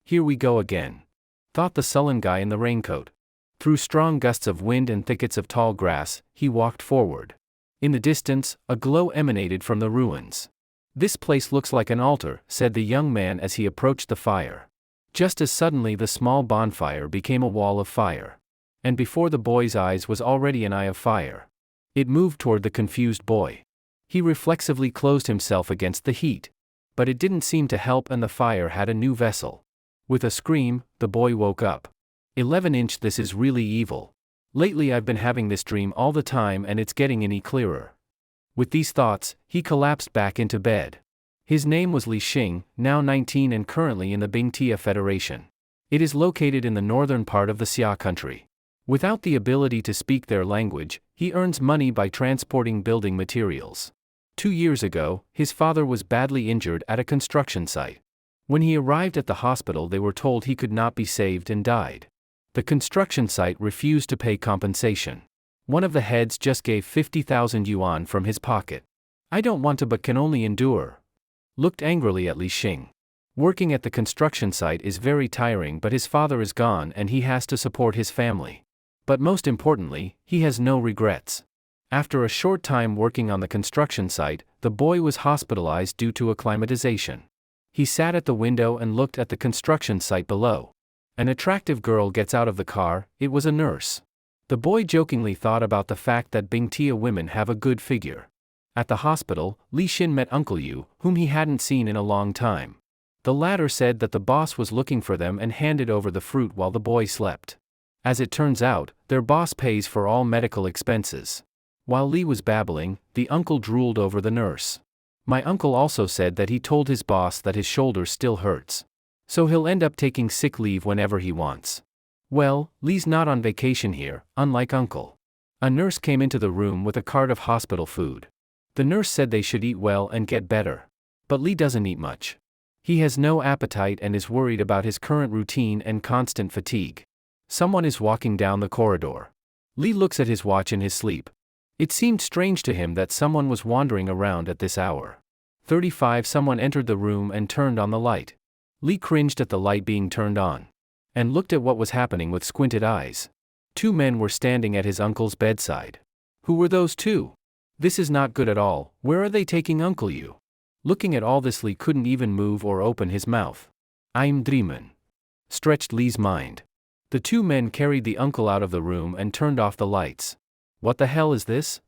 Here we go again, thought the sullen guy in the raincoat. Through strong gusts of wind and thickets of tall grass, he walked forward. In the distance, a glow emanated from the ruins. This place looks like an altar, said the young man as he approached the fire. Just as suddenly the small bonfire became a wall of fire. And before the boy's eyes was already an eye of fire. It moved toward the confused boy. He reflexively closed himself against the heat. But it didn't seem to help, and the fire had a new vessel. With a scream, the boy woke up. 11-inch, this is really evil. Lately I've been having this dream all the time and it's getting any clearer. With these thoughts, he collapsed back into bed. His name was Li Xing, now 19 and currently in the Bingtia Federation. It is located in the northern part of the Xia country. Without the ability to speak their language, he earns money by transporting building materials. 2 years ago, his father was badly injured at a construction site. When he arrived at the hospital, they were told he could not be saved and died. The construction site refused to pay compensation. One of the heads just gave 50,000 yuan from his pocket. I don't want to but can only endure. Looked angrily at Li Xing. Working at the construction site is very tiring, but his father is gone and he has to support his family. But most importantly, he has no regrets. After a short time working on the construction site, the boy was hospitalized due to acclimatization. He sat at the window and looked at the construction site below. An attractive girl gets out of the car. It was a nurse. The boy jokingly thought about the fact that Bingtia women have a good figure. At the hospital, Li Xing met Uncle Yu, whom he hadn't seen in a long time. The latter said that the boss was looking for them and handed over the fruit while the boy slept. As it turns out, their boss pays for all medical expenses. While Li was babbling, the uncle drooled over the nurse. My uncle also said that he told his boss that his shoulder still hurts. So he'll end up taking sick leave whenever he wants. Well, Li's not on vacation here, unlike Uncle. A nurse came into the room with a cart of hospital food. The nurse said they should eat well and get better. But Li doesn't eat much. He has no appetite and is worried about his current routine and constant fatigue. Someone is walking down the corridor. Li looks at his watch in his sleep. It seemed strange to him that someone was wandering around at this hour. 35 Someone entered the room and turned on the light. Li cringed at the light being turned on. And looked at what was happening with squinted eyes. 2 men were standing at his uncle's bedside. Who were those 2? This is not good at all. Where are they taking Uncle Yu? Looking at all this, Li couldn't even move or open his mouth. I'm dreamin'. Stretched Li's mind. The 2 men carried the uncle out of the room and turned off the lights. What the hell is this?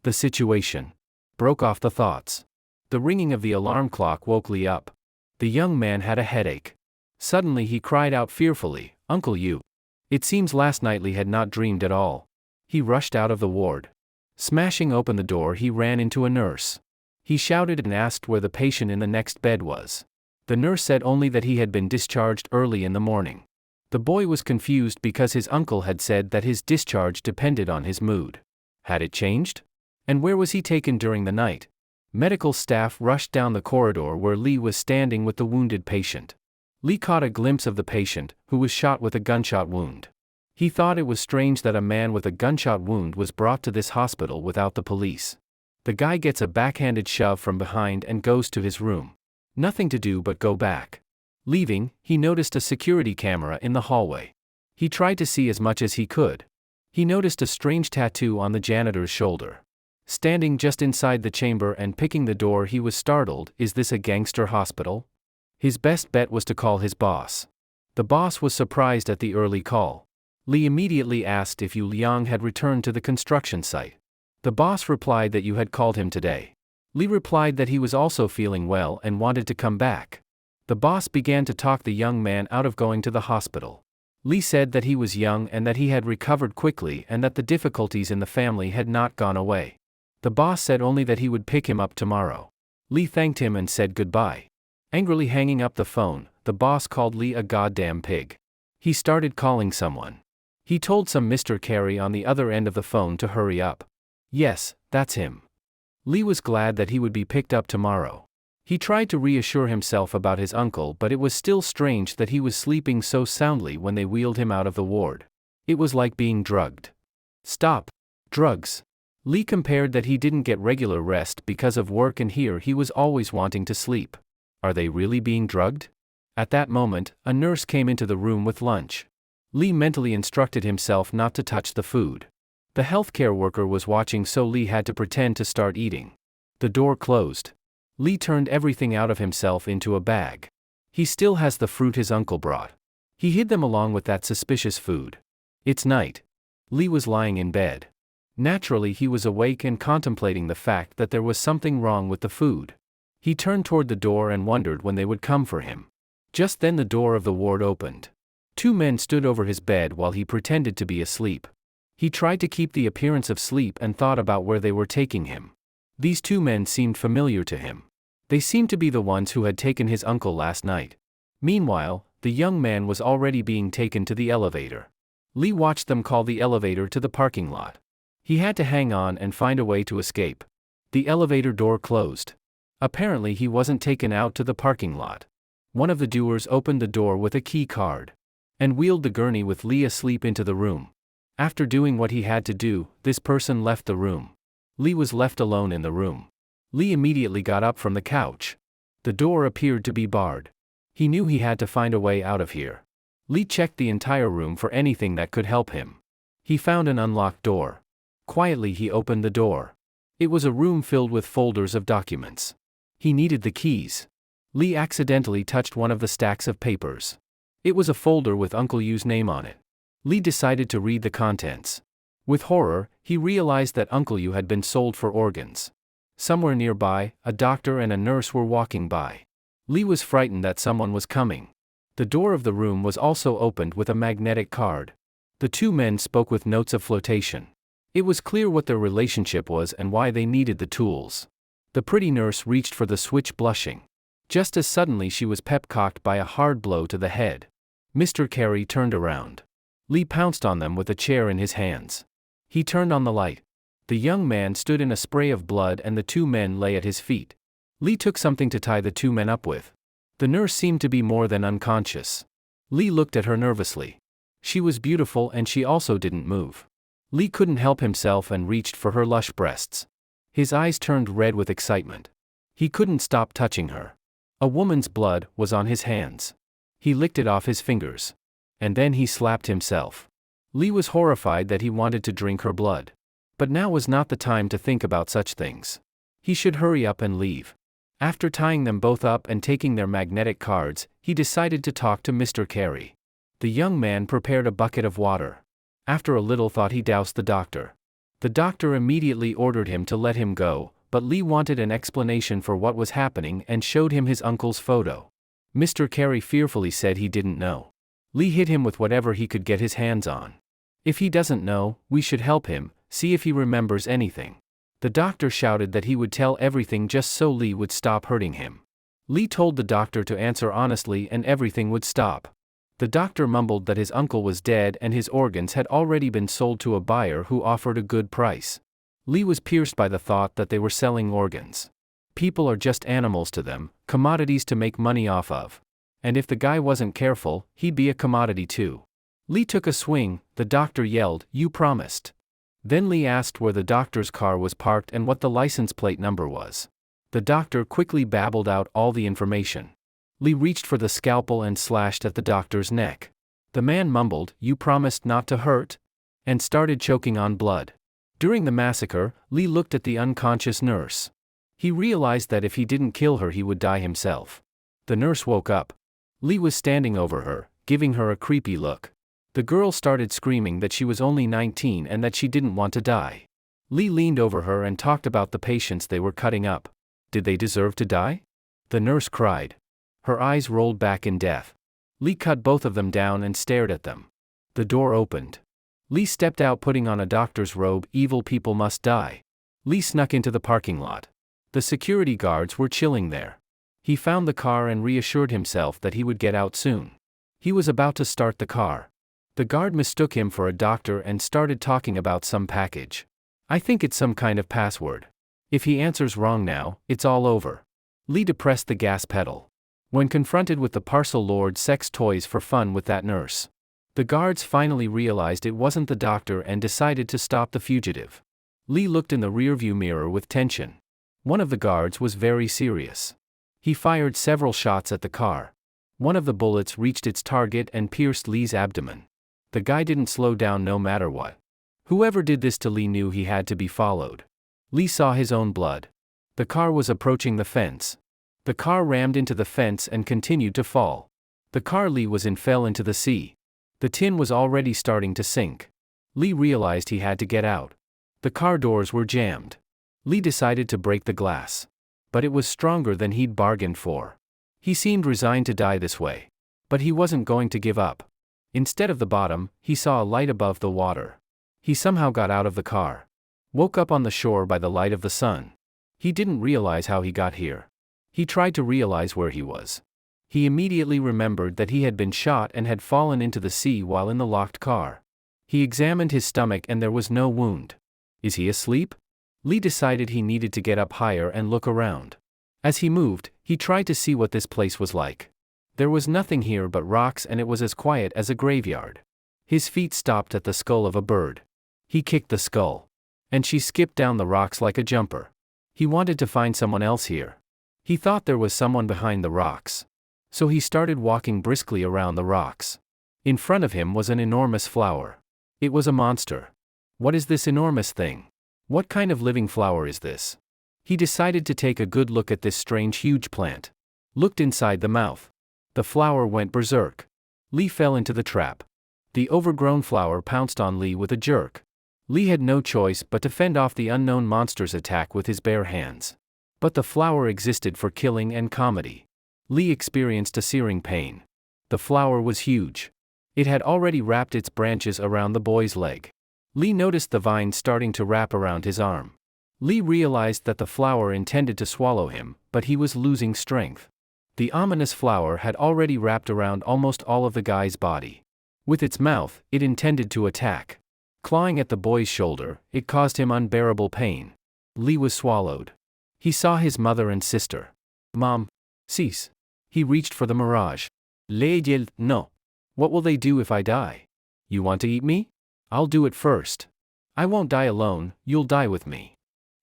The situation. Broke off the thoughts. The ringing of the alarm clock woke Li up. The young man had a headache. Suddenly he cried out fearfully, Uncle Yu. It seems last night Li had not dreamed at all. He rushed out of the ward. Smashing open the door, he ran into a nurse. He shouted and asked where the patient in the next bed was. The nurse said only that he had been discharged early in the morning. The boy was confused because his uncle had said that his discharge depended on his mood. Had it changed? And where was he taken during the night? Medical staff rushed down the corridor where Li was standing with the wounded patient. Li caught a glimpse of the patient, who was shot with a gunshot wound. He thought it was strange that a man with a gunshot wound was brought to this hospital without the police. The guy gets a backhanded shove from behind and goes to his room. Nothing to do but go back. Leaving, he noticed a security camera in the hallway. He tried to see as much as he could. He noticed a strange tattoo on the janitor's shoulder. Standing just inside the chamber and picking the door, he was startled. Is this a gangster hospital? His best bet was to call his boss. The boss was surprised at the early call. Li immediately asked if Yu Liang had returned to the construction site. The boss replied that you had called him today. Li replied that he was also feeling well and wanted to come back. The boss began to talk the young man out of going to the hospital. Li said that he was young and that he had recovered quickly and that the difficulties in the family had not gone away. The boss said only that he would pick him up tomorrow. Li thanked him and said goodbye. Angrily hanging up the phone, the boss called Li a goddamn pig. He started calling someone. He told some Mr. Carey on the other end of the phone to hurry up. Yes, that's him. Li was glad that he would be picked up tomorrow. He tried to reassure himself about his uncle, but it was still strange that he was sleeping so soundly when they wheeled him out of the ward. It was like being drugged. Stop. Drugs. Li compared that he didn't get regular rest because of work, and here he was always wanting to sleep. Are they really being drugged? At that moment, a nurse came into the room with lunch. Li mentally instructed himself not to touch the food. The healthcare worker was watching, so Li had to pretend to start eating. The door closed. Li turned everything out of himself into a bag. He still has the fruit his uncle brought. He hid them along with that suspicious food. It's night. Li was lying in bed. Naturally, he was awake and contemplating the fact that there was something wrong with the food. He turned toward the door and wondered when they would come for him. Just then the door of the ward opened. 2 men stood over his bed while he pretended to be asleep. He tried to keep the appearance of sleep and thought about where they were taking him. These 2 men seemed familiar to him. They seemed to be the ones who had taken his uncle last night. Meanwhile, the young man was already being taken to the elevator. Li watched them call the elevator to the parking lot. He had to hang on and find a way to escape. The elevator door closed. Apparently he wasn't taken out to the parking lot. One of the doers opened the door with a key card and wheeled the gurney with Li asleep into the room. After doing what he had to do, this person left the room. Li was left alone in the room. Li immediately got up from the couch. The door appeared to be barred. He knew he had to find a way out of here. Li checked the entire room for anything that could help him. He found an unlocked door. Quietly he opened the door. It was a room filled with folders of documents. He needed the keys. Li accidentally touched one of the stacks of papers. It was a folder with Uncle Yu's name on it. Li decided to read the contents. With horror, he realized that Uncle Yu had been sold for organs. Somewhere nearby, a doctor and a nurse were walking by. Li was frightened that someone was coming. The door of the room was also opened with a magnetic card. The 2 men spoke with notes of flotation. It was clear what their relationship was and why they needed the tools. The pretty nurse reached for the switch, blushing. Just as suddenly she was pep-cocked by a hard blow to the head. Mr. Carey turned around. Li pounced on them with a chair in his hands. He turned on the light. The young man stood in a spray of blood and the 2 men lay at his feet. Li took something to tie the 2 men up with. The nurse seemed to be more than unconscious. Li looked at her nervously. She was beautiful and she also didn't move. Li couldn't help himself and reached for her lush breasts. His eyes turned red with excitement. He couldn't stop touching her. A woman's blood was on his hands. He licked it off his fingers. And then he slapped himself. Li was horrified that he wanted to drink her blood. But now was not the time to think about such things. He should hurry up and leave. After tying them both up and taking their magnetic cards, he decided to talk to Mr. Carey. The young man prepared a bucket of water. After a little thought he doused the doctor. The doctor immediately ordered him to let him go, but Li wanted an explanation for what was happening and showed him his uncle's photo. Mr. Carey fearfully said he didn't know. Li hit him with whatever he could get his hands on. If he doesn't know, we should help him, see if he remembers anything. The doctor shouted that he would tell everything just so Li would stop hurting him. Li told the doctor to answer honestly and everything would stop. The doctor mumbled that his uncle was dead and his organs had already been sold to a buyer who offered a good price. Li was pierced by the thought that they were selling organs. People are just animals to them, commodities to make money off of. And if the guy wasn't careful, he'd be a commodity too. Li took a swing. The doctor yelled, "You promised." Then Li asked where the doctor's car was parked and what the license plate number was. The doctor quickly babbled out all the information. Li reached for the scalpel and slashed at the doctor's neck. The man mumbled, "You promised not to hurt?" and started choking on blood. During the massacre, Li looked at the unconscious nurse. He realized that if he didn't kill her he would die himself. The nurse woke up. Li was standing over her, giving her a creepy look. The girl started screaming that she was only 19 and that she didn't want to die. Li leaned over her and talked about the patients they were cutting up. Did they deserve to die? The nurse cried. Her eyes rolled back in death. Li cut both of them down and stared at them. The door opened. Li stepped out putting on a doctor's robe. Evil people must die. Li snuck into the parking lot. The security guards were chilling there. He found the car and reassured himself that he would get out soon. He was about to start the car. The guard mistook him for a doctor and started talking about some package. I think it's some kind of password. If he answers wrong now, it's all over. Li depressed the gas pedal. When confronted with the parcel lord sex toys for fun with that nurse, the guards finally realized it wasn't the doctor and decided to stop the fugitive. Li looked in the rearview mirror with tension. One of the guards was very serious. He fired several shots at the car. One of the bullets reached its target and pierced Li's abdomen. The guy didn't slow down no matter what. Whoever did this to Li knew he had to be followed. Li saw his own blood. The car was approaching the fence. The car rammed into the fence and continued to fall. The car Li was in fell into the sea. The tin was already starting to sink. Li realized he had to get out. The car doors were jammed. Li decided to break the glass. But it was stronger than he'd bargained for. He seemed resigned to die this way. But he wasn't going to give up. Instead of the bottom, he saw a light above the water. He somehow got out of the car. Woke up on the shore by the light of the sun. He didn't realize how he got here. He tried to realize where he was. He immediately remembered that he had been shot and had fallen into the sea while in the locked car. He examined his stomach and there was no wound. Is he asleep? Li decided he needed to get up higher and look around. As he moved, he tried to see what this place was like. There was nothing here but rocks and it was as quiet as a graveyard. His feet stopped at the skull of a bird. He kicked the skull. And she skipped down the rocks like a jumper. He wanted to find someone else here. He thought there was someone behind the rocks. So he started walking briskly around the rocks. In front of him was an enormous flower. It was a monster. What is this enormous thing? What kind of living flower is this? He decided to take a good look at this strange huge plant. Looked inside the mouth. The flower went berserk. Li fell into the trap. The overgrown flower pounced on Li with a jerk. Li had no choice but to fend off the unknown monster's attack with his bare hands. But the flower existed for killing and comedy. Li experienced a searing pain. The flower was huge. It had already wrapped its branches around the boy's leg. Li noticed the vines starting to wrap around his arm. Li realized that the flower intended to swallow him, but he was losing strength. The ominous flower had already wrapped around almost all of the guy's body. With its mouth, it intended to attack. Clawing at the boy's shoulder, it caused him unbearable pain. Li was swallowed. He saw his mother and sister. Mom, cease. He reached for the mirage. Le yelled, no. What will they do if I die? You want to eat me? I'll do it first. I won't die alone, you'll die with me.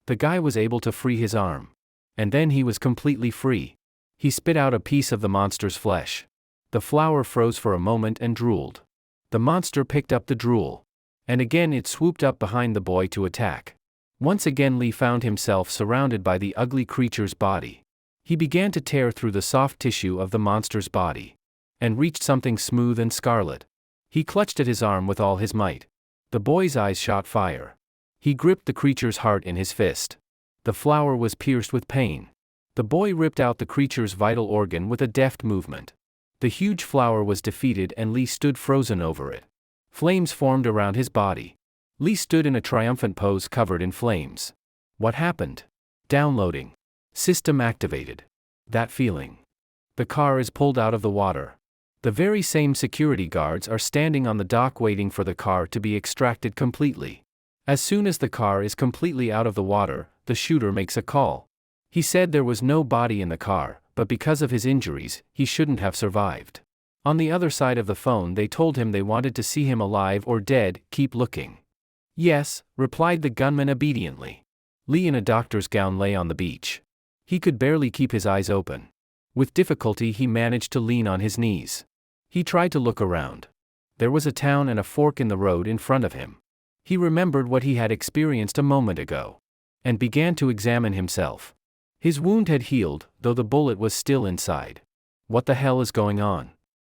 The guy was able to free his arm. And then he was completely free. He spit out a piece of the monster's flesh. The flower froze for a moment and drooled. The monster picked up the drool. And again it swooped up behind the boy to attack. Once again Li found himself surrounded by the ugly creature's body. He began to tear through the soft tissue of the monster's body. And reached something smooth and scarlet. He clutched at his arm with all his might. The boy's eyes shot fire. He gripped the creature's heart in his fist. The flower was pierced with pain. The boy ripped out the creature's vital organ with a deft movement. The huge flower was defeated and Li stood frozen over it. Flames formed around his body. Li stood in a triumphant pose covered in flames. What happened? Downloading. System activated. That feeling. The car is pulled out of the water. The very same security guards are standing on the dock waiting for the car to be extracted completely. As soon as the car is completely out of the water, the shooter makes a call. He said there was no body in the car, but because of his injuries, he shouldn't have survived. On the other side of the phone they told him they wanted to see him alive or dead, keep looking. Yes, replied the gunman obediently. Li in a doctor's gown lay on the beach. He could barely keep his eyes open. With difficulty he managed to lean on his knees. He tried to look around. There was a town and a fork in the road in front of him. He remembered what he had experienced a moment ago. And began to examine himself. His wound had healed, though the bullet was still inside. What the hell is going on?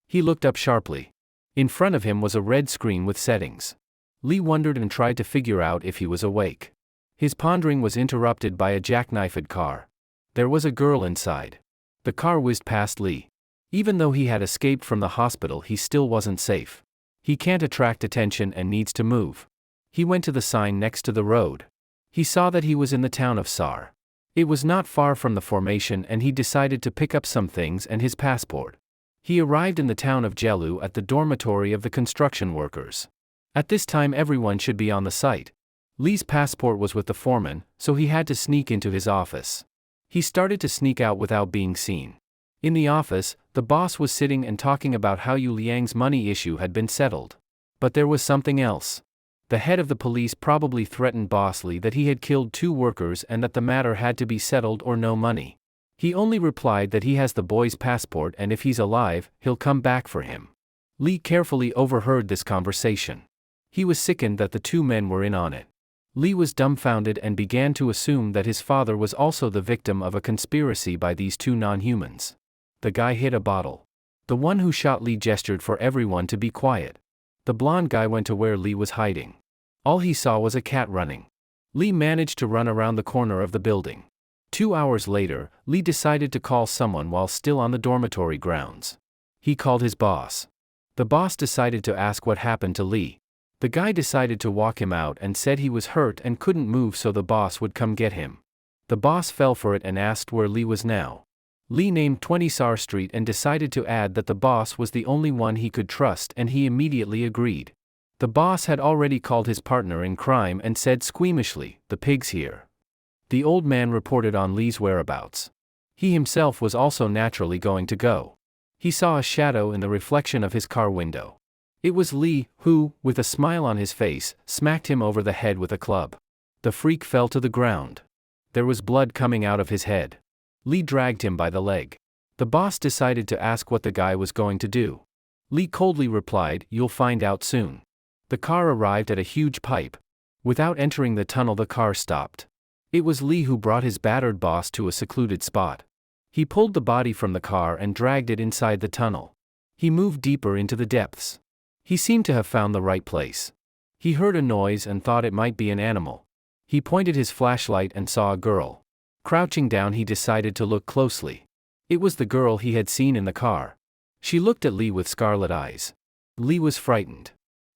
He looked up sharply. In front of him was a red screen with settings. Li wondered and tried to figure out if he was awake. His pondering was interrupted by a jackknifed car. There was a girl inside. The car whizzed past Li. Even though he had escaped from the hospital, he still wasn't safe. He can't attract attention and needs to move. He went to the sign next to the road. He saw that he was in the town of Sar. It was not far from the formation and he decided to pick up some things and his passport. He arrived in the town of Jelu at the dormitory of the construction workers. At this time everyone should be on the site. Li's passport was with the foreman, so he had to sneak into his office. He started to sneak out without being seen. In the office, the boss was sitting and talking about how Yu Liang's money issue had been settled. But there was something else. The head of the police probably threatened Boss Li that he had killed 2 workers and that the matter had to be settled or no money. He only replied that he has the boy's passport and if he's alive, he'll come back for him. Li carefully overheard this conversation. He was sickened that the two men were in on it. Li was dumbfounded and began to assume that his father was also the victim of a conspiracy by these two non-humans. The guy hit a bottle. The one who shot Li gestured for everyone to be quiet. The blonde guy went to where Li was hiding. All he saw was a cat running. Li managed to run around the corner of the building. 2 hours later, Li decided to call someone while still on the dormitory grounds. He called his boss. The boss decided to ask what happened to Li. The guy decided to walk him out and said he was hurt and couldn't move so the boss would come get him. The boss fell for it and asked where Li was now. Li named 20 Sar Street and decided to add that the boss was the only one he could trust and he immediately agreed. The boss had already called his partner in crime and said squeamishly, "The pig's here." The old man reported on Li's whereabouts. He himself was also naturally going to go. He saw a shadow in the reflection of his car window. It was Li, who, with a smile on his face, smacked him over the head with a club. The freak fell to the ground. There was blood coming out of his head. Li dragged him by the leg. The boss decided to ask what the guy was going to do. Li coldly replied, "You'll find out soon." The car arrived at a huge pipe. Without entering the tunnel, the car stopped. It was Li who brought his battered boss to a secluded spot. He pulled the body from the car and dragged it inside the tunnel. He moved deeper into the depths. He seemed to have found the right place. He heard a noise and thought it might be an animal. He pointed his flashlight and saw a girl. Crouching down, he decided to look closely. It was the girl he had seen in the car. She looked at Li with scarlet eyes. Li was frightened.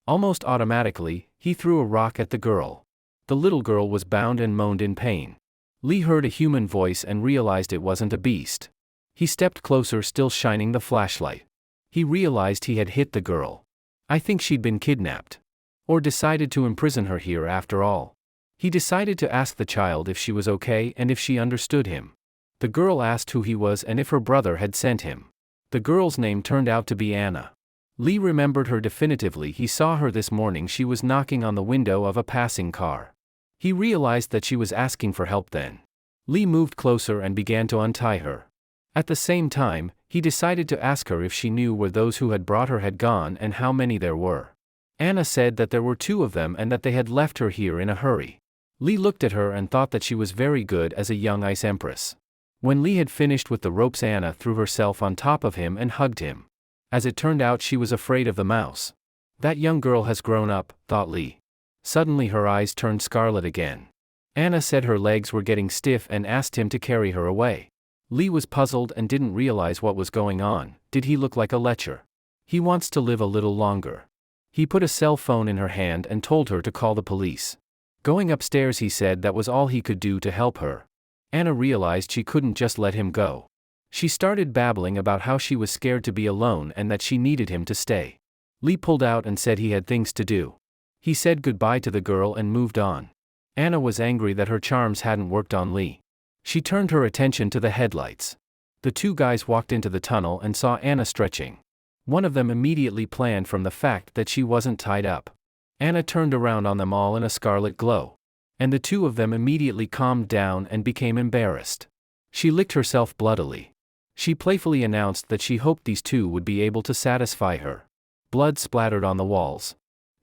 Almost automatically, he threw a rock at the girl. The little girl was bound and moaned in pain. Li heard a human voice and realized it wasn't a beast. He stepped closer, still shining the flashlight. He realized he had hit the girl. I think she'd been kidnapped. Or decided to imprison her here after all. He decided to ask the child if she was okay and if she understood him. The girl asked who he was and if her brother had sent him. The girl's name turned out to be Anna. Li remembered her definitively. He saw her this morning. She was knocking on the window of a passing car. He realized that she was asking for help then. Li moved closer and began to untie her. At the same time, he decided to ask her if she knew where those who had brought her had gone and how many there were. Anna said that there were 2 of them and that they had left her here in a hurry. Li looked at her and thought that she was very good as a young ice empress. When Li had finished with the ropes, Anna threw herself on top of him and hugged him. As it turned out, she was afraid of the mouse. That young girl has grown up, thought Li. Suddenly her eyes turned scarlet again. Anna said her legs were getting stiff and asked him to carry her away. Li was puzzled and didn't realize what was going on. Did he look like a lecher? He wants to live a little longer. He put a cell phone in her hand and told her to call the police. Going upstairs, he said that was all he could do to help her. Anna realized she couldn't just let him go. She started babbling about how she was scared to be alone and that she needed him to stay. Li pulled out and said he had things to do. He said goodbye to the girl and moved on. Anna was angry that her charms hadn't worked on Li. She turned her attention to the headlights. The 2 guys walked into the tunnel and saw Anna stretching. One of them immediately planned from the fact that she wasn't tied up. Anna turned around on them all in a scarlet glow. And the 2 of them immediately calmed down and became embarrassed. She licked herself bloodily. She playfully announced that she hoped these 2 would be able to satisfy her. Blood splattered on the walls.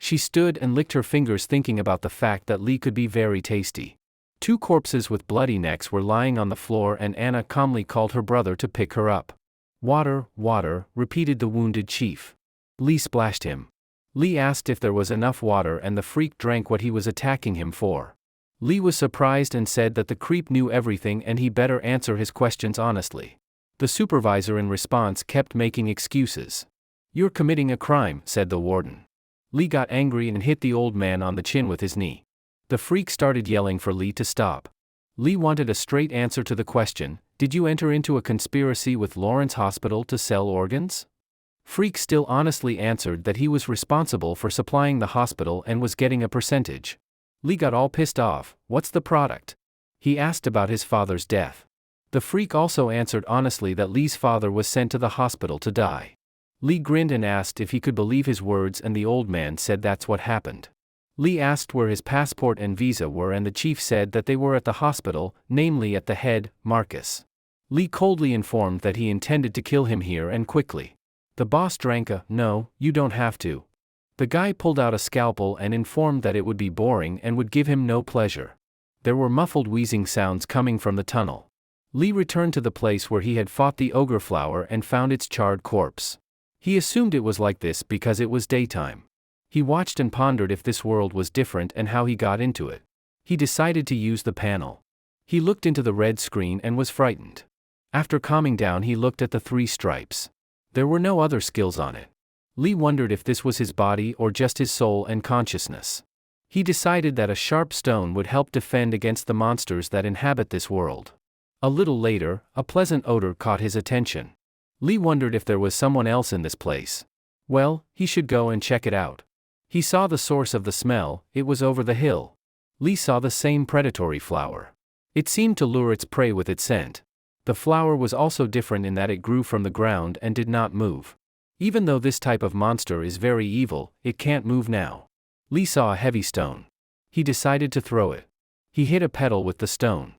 She stood and licked her fingers, thinking about the fact that Li could be very tasty. 2 corpses with bloody necks were lying on the floor and Anna calmly called her brother to pick her up. "Water, water," repeated the wounded chief. Li splashed him. Li asked if there was enough water and the freak drank what he was attacking him for. Li was surprised and said that the creep knew everything and he better answer his questions honestly. The supervisor in response kept making excuses. "You're committing a crime," said the warden. Li got angry and hit the old man on the chin with his knee. The freak started yelling for Li to stop. Li wanted a straight answer to the question, "Did you enter into a conspiracy with Lawrence Hospital to sell organs?" Freak still honestly answered that he was responsible for supplying the hospital and was getting a percentage. Li got all pissed off. "What's the product?" He asked about his father's death. The freak also answered honestly that Li's father was sent to the hospital to die. Li grinned and asked if he could believe his words and the old man said that's what happened. Li asked where his passport and visa were and the chief said that they were at the hospital, namely at the head, Marcus. Li coldly informed that he intended to kill him here and quickly. The boss drank a, "No, you don't have to." The guy pulled out a scalpel and informed that it would be boring and would give him no pleasure. There were muffled wheezing sounds coming from the tunnel. Li returned to the place where he had fought the ogre flower and found its charred corpse. He assumed it was like this because it was daytime. He watched and pondered if this world was different and how he got into it. He decided to use the panel. He looked into the red screen and was frightened. After calming down, he looked at the 3 stripes. There were no other skills on it. Li wondered if this was his body or just his soul and consciousness. He decided that a sharp stone would help defend against the monsters that inhabit this world. A little later, a pleasant odor caught his attention. Li wondered if there was someone else in this place. Well, he should go and check it out. He saw the source of the smell. It was over the hill. Li saw the same predatory flower. It seemed to lure its prey with its scent. The flower was also different in that it grew from the ground and did not move. Even though this type of monster is very evil, it can't move now. Li saw a heavy stone. He decided to throw it. He hit a petal with the stone.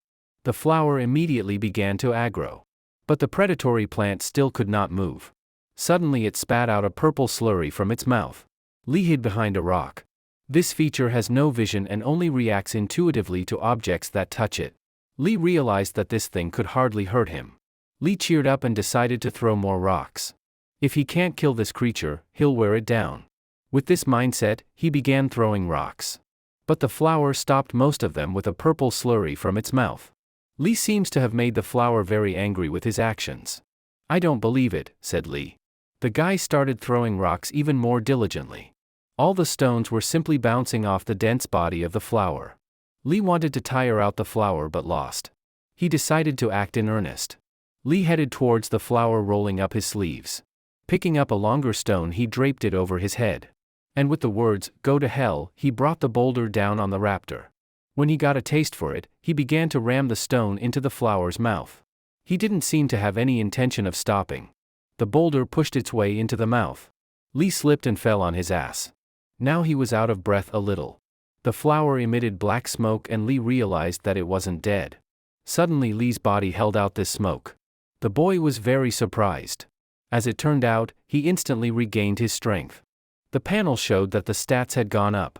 The flower immediately began to aggro. But the predatory plant still could not move. Suddenly it spat out a purple slurry from its mouth. Li hid behind a rock. This feature has no vision and only reacts intuitively to objects that touch it. Li realized that this thing could hardly hurt him. Li cheered up and decided to throw more rocks. If he can't kill this creature, he'll wear it down. With this mindset, he began throwing rocks. But the flower stopped most of them with a purple slurry from its mouth. Li seems to have made the flower very angry with his actions. "I don't believe it," said Li. The guy started throwing rocks even more diligently. All the stones were simply bouncing off the dense body of the flower. Li wanted to tire out the flower but lost. He decided to act in earnest. Li headed towards the flower, rolling up his sleeves. Picking up a longer stone, he draped it over his head. And with the words, "Go to hell," he brought the boulder down on the raptor. When he got a taste for it, he began to ram the stone into the flower's mouth. He didn't seem to have any intention of stopping. The boulder pushed its way into the mouth. Li slipped and fell on his ass. Now he was out of breath a little. The flower emitted black smoke and Li realized that it wasn't dead. Suddenly Li's body held out this smoke. The boy was very surprised. As it turned out, he instantly regained his strength. The panel showed that the stats had gone up.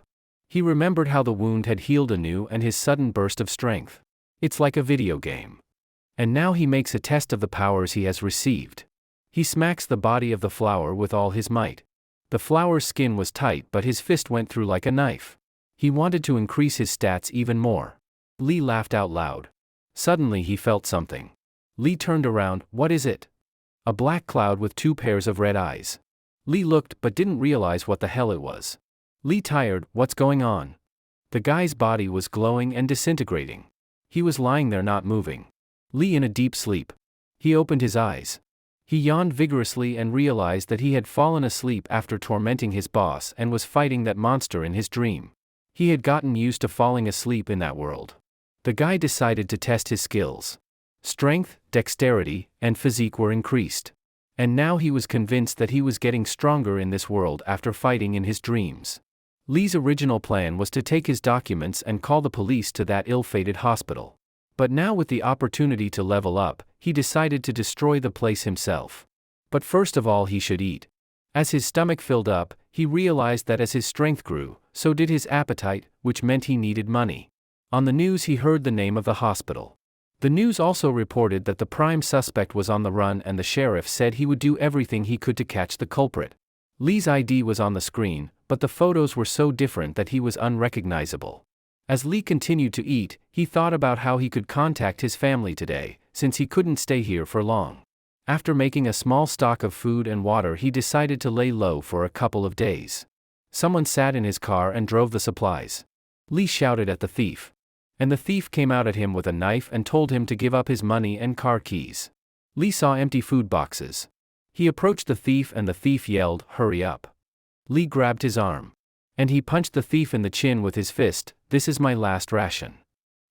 He remembered how the wound had healed anew and his sudden burst of strength. It's like a video game. And now he makes a test of the powers he has received. He smacks the body of the flower with all his might. The flower's skin was tight, but his fist went through like a knife. He wanted to increase his stats even more. Li laughed out loud. Suddenly he felt something. Li turned around. "What is it?" "A black cloud with 2 pairs of red eyes." Li looked but didn't realize what the hell it was. Li tired. "What's going on?" The guy's body was glowing and disintegrating. He was lying there not moving. Li in a deep sleep. He opened his eyes. He yawned vigorously and realized that he had fallen asleep after tormenting his boss and was fighting that monster in his dream. He had gotten used to falling asleep in that world. The guy decided to test his skills. Strength, dexterity, and physique were increased. And now he was convinced that he was getting stronger in this world after fighting in his dreams. Li's original plan was to take his documents and call the police to that ill-fated hospital. But now with the opportunity to level up, he decided to destroy the place himself. But first of all he should eat. As his stomach filled up, he realized that as his strength grew, so did his appetite, which meant he needed money. On the news he heard the name of the hospital. The news also reported that the prime suspect was on the run and the sheriff said he would do everything he could to catch the culprit. Li's ID was on the screen, but the photos were so different that he was unrecognizable. As Li continued to eat, he thought about how he could contact his family today, since he couldn't stay here for long. After making a small stock of food and water, he decided to lay low for a couple of days. Someone sat in his car and drove the supplies. Li shouted at the thief. And the thief came out at him with a knife and told him to give up his money and car keys. Li saw empty food boxes. He approached the thief and the thief yelled, "Hurry up." Li grabbed his arm. And he punched the thief in the chin with his fist. "This is my last ration."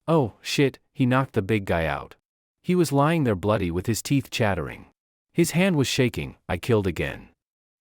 "Oh, shit," he knocked the big guy out. He was lying there bloody with his teeth chattering. His hand was shaking. "I killed again."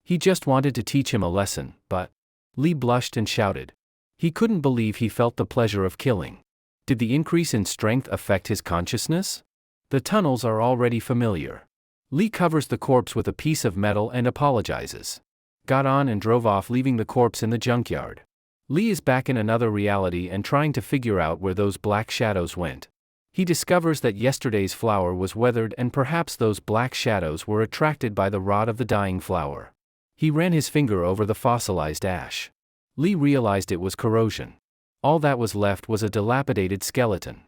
He just wanted to teach him a lesson, but... Li blushed and shouted. He couldn't believe he felt the pleasure of killing. Did the increase in strength affect his consciousness? The tunnels are already familiar. Li covers the corpse with a piece of metal and apologizes. Got on and drove off, leaving the corpse in the junkyard. Li is back in another reality and trying to figure out where those black shadows went. He discovers that yesterday's flower was weathered and perhaps those black shadows were attracted by the rot of the dying flower. He ran his finger over the fossilized ash. Li realized it was corrosion. All that was left was a dilapidated skeleton.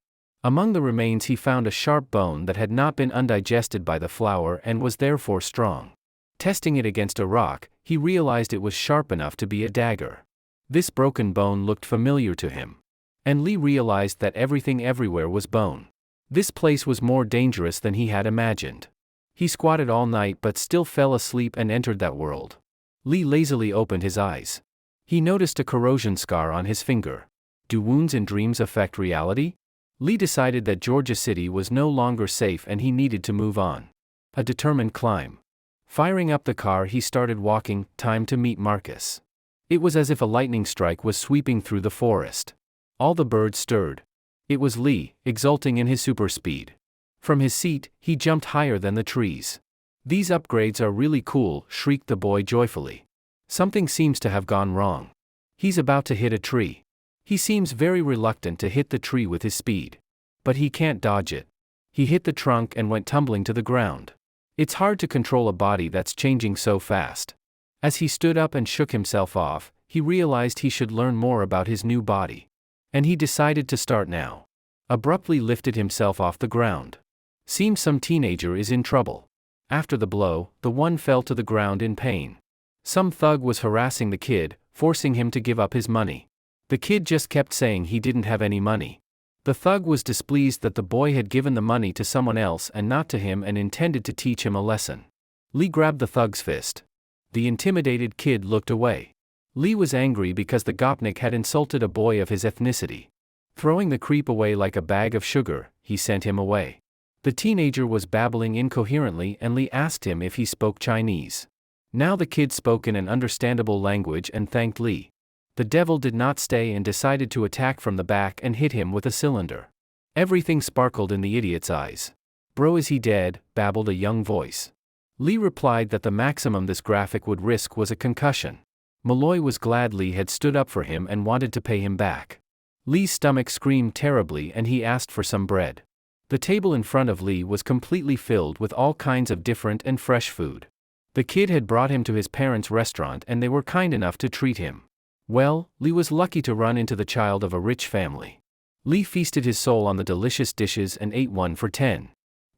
Among the remains he found a sharp bone that had not been undigested by the flower and was therefore strong. Testing it against a rock, he realized it was sharp enough to be a dagger. This broken bone looked familiar to him. And Li realized that everything everywhere was bone. This place was more dangerous than he had imagined. He squatted all night but still fell asleep and entered that world. Li lazily opened his eyes. He noticed a corrosion scar on his finger. Do wounds in dreams affect reality? Li decided that Georgia City was no longer safe and he needed to move on. A determined climb. Firing up the car, he started walking, time to meet Marcus. It was as if a lightning strike was sweeping through the forest. All the birds stirred. It was Li, exulting in his super speed. From his seat, he jumped higher than the trees. These upgrades are really cool, shrieked the boy joyfully. Something seems to have gone wrong. He's about to hit a tree. He seems very reluctant to hit the tree with his speed. But he can't dodge it. He hit the trunk and went tumbling to the ground. It's hard to control a body that's changing so fast. As he stood up and shook himself off, he realized he should learn more about his new body. And he decided to start now. Abruptly lifted himself off the ground. Seems some teenager is in trouble. After the blow, the one fell to the ground in pain. Some thug was harassing the kid, forcing him to give up his money. The kid just kept saying he didn't have any money. The thug was displeased that the boy had given the money to someone else and not to him and intended to teach him a lesson. Li grabbed the thug's fist. The intimidated kid looked away. Li was angry because the gopnik had insulted a boy of his ethnicity. Throwing the creep away like a bag of sugar, he sent him away. The teenager was babbling incoherently and Li asked him if he spoke Chinese. Now the kid spoke in an understandable language and thanked Li. The devil did not stay and decided to attack from the back and hit him with a cylinder. Everything sparkled in the idiot's eyes. Bro, is he dead? Babbled a young voice. Li replied that the maximum this graphic would risk was a concussion. Malloy was glad Li had stood up for him and wanted to pay him back. Li's stomach screamed terribly and he asked for some bread. The table in front of Li was completely filled with all kinds of different and fresh food. The kid had brought him to his parents' restaurant and they were kind enough to treat him. Well, Li was lucky to run into the child of a rich family. Li feasted his soul on the delicious dishes and ate one for 10.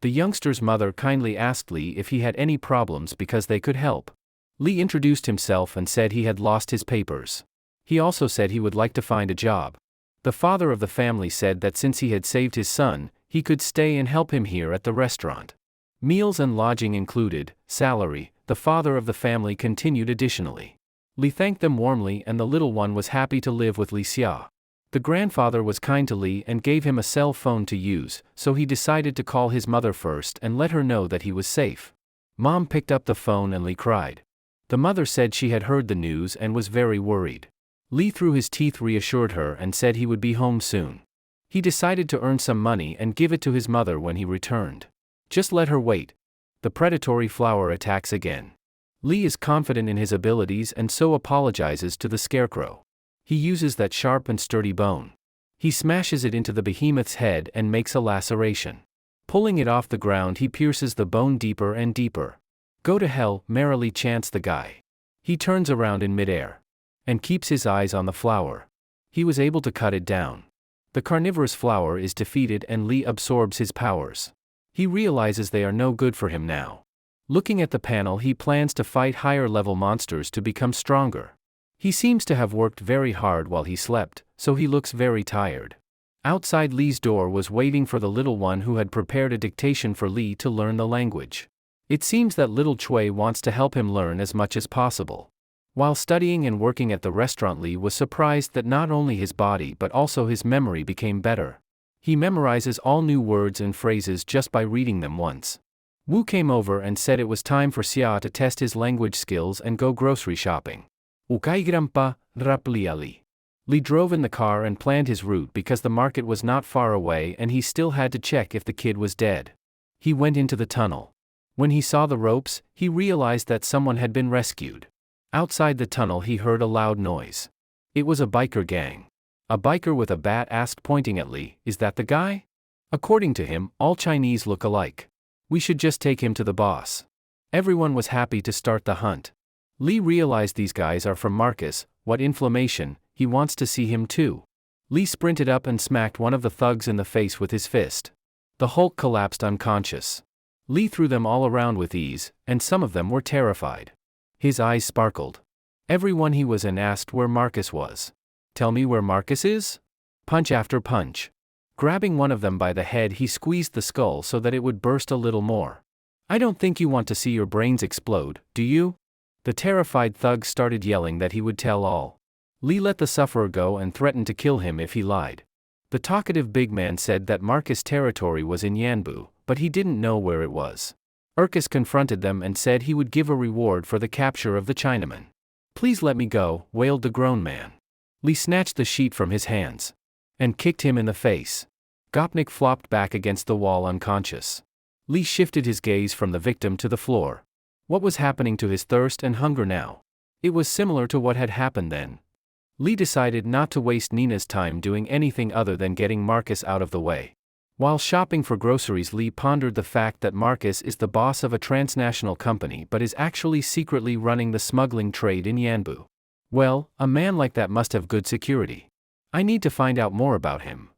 The youngster's mother kindly asked Li if he had any problems because they could help. Li introduced himself and said he had lost his papers. He also said he would like to find a job. The father of the family said that since he had saved his son, he could stay and help him here at the restaurant. Meals and lodging included, salary, the father of the family continued additionally. Li thanked them warmly and the little one was happy to live with Li Xia. The grandfather was kind to Li and gave him a cell phone to use, so he decided to call his mother first and let her know that he was safe. Mom picked up the phone and Li cried. The mother said she had heard the news and was very worried. Li through his teeth reassured her and said he would be home soon. He decided to earn some money and give it to his mother when he returned. Just let her wait. The predatory flower attacks again. Li is confident in his abilities and so apologizes to the scarecrow. He uses that sharp and sturdy bone. He smashes it into the behemoth's head and makes a laceration. Pulling it off the ground, he pierces the bone deeper and deeper. Go to hell, merrily chants the guy. He turns around in midair and keeps his eyes on the flower. He was able to cut it down. The carnivorous flower is defeated and Li absorbs his powers. He realizes they are no good for him now. Looking at the panel, he plans to fight higher-level monsters to become stronger. He seems to have worked very hard while he slept, so he looks very tired. Outside Li's door was waiting for the little one who had prepared a dictation for Li to learn the language. It seems that little Chui wants to help him learn as much as possible. While studying and working at the restaurant, Li was surprised that not only his body but also his memory became better. He memorizes all new words and phrases just by reading them once. Wu came over and said it was time for Xia to test his language skills and go grocery shopping. Ukai grandpa, rapliali. Li drove in the car and planned his route because the market was not far away and he still had to check if the kid was dead. He went into the tunnel. When he saw the ropes, he realized that someone had been rescued. Outside the tunnel he heard a loud noise. It was a biker gang. A biker with a bat asked pointing at Li, "Is that the guy?" According to him, all Chinese look alike. We should just take him to the boss. Everyone was happy to start the hunt. Li realized these guys are from Marcus. What inflammation, he wants to see him too. Li sprinted up and smacked one of the thugs in the face with his fist. The Hulk collapsed unconscious. Li threw them all around with ease, and some of them were terrified. His eyes sparkled. Everyone he was in asked where Marcus was. "Tell me where Marcus is?" Punch after punch. Grabbing one of them by the head he squeezed the skull so that it would burst a little more. "I don't think you want to see your brains explode, do you?" The terrified thug started yelling that he would tell all. Li let the sufferer go and threatened to kill him if he lied. The talkative big man said that Marcus' territory was in Yanbu, but he didn't know where it was. Urkus confronted them and said he would give a reward for the capture of the Chinaman. "Please let me go," wailed the grown man. Li snatched the sheet from his hands and kicked him in the face. Gopnik flopped back against the wall unconscious. Li shifted his gaze from the victim to the floor. What was happening to his thirst and hunger now? It was similar to what had happened then. Li decided not to waste Nina's time doing anything other than getting Marcus out of the way. While shopping for groceries, Li pondered the fact that Marcus is the boss of a transnational company but is actually secretly running the smuggling trade in Yanbu. Well, a man like that must have good security. I need to find out more about him.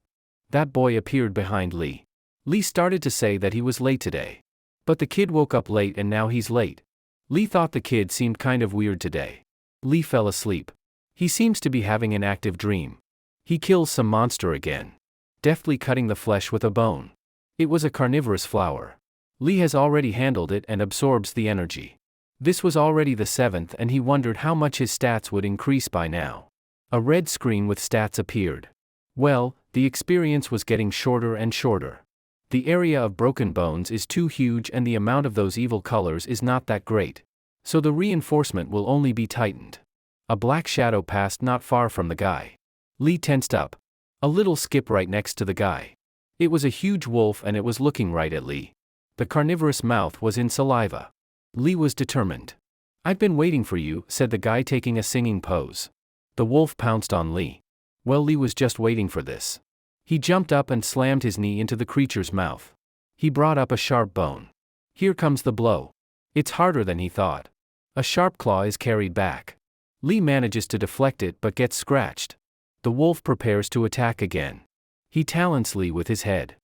That boy appeared behind Li. Li started to say that he was late today. But the kid woke up late and now he's late. Li thought the kid seemed kind of weird today. Li fell asleep. He seems to be having an active dream. He kills some monster again, deftly cutting the flesh with a bone. It was a carnivorous flower. Li has already handled it and absorbs the energy. This was already the 7th and he wondered how much his stats would increase by now. A red screen with stats appeared. Well, the experience was getting shorter and shorter. The area of broken bones is too huge and the amount of those evil colors is not that great. So the reinforcement will only be tightened. A black shadow passed not far from the guy. Li tensed up. A little skip right next to the guy. It was a huge wolf and it was looking right at Li. The carnivorous mouth was in saliva. Li was determined. "I've been waiting for you," said the guy taking a singing pose. The wolf pounced on Li. Well, Li was just waiting for this. He jumped up and slammed his knee into the creature's mouth. He brought up a sharp bone. Here comes the blow. It's harder than he thought. A sharp claw is carried back. Li manages to deflect it but gets scratched. The wolf prepares to attack again. He talons Li with his head.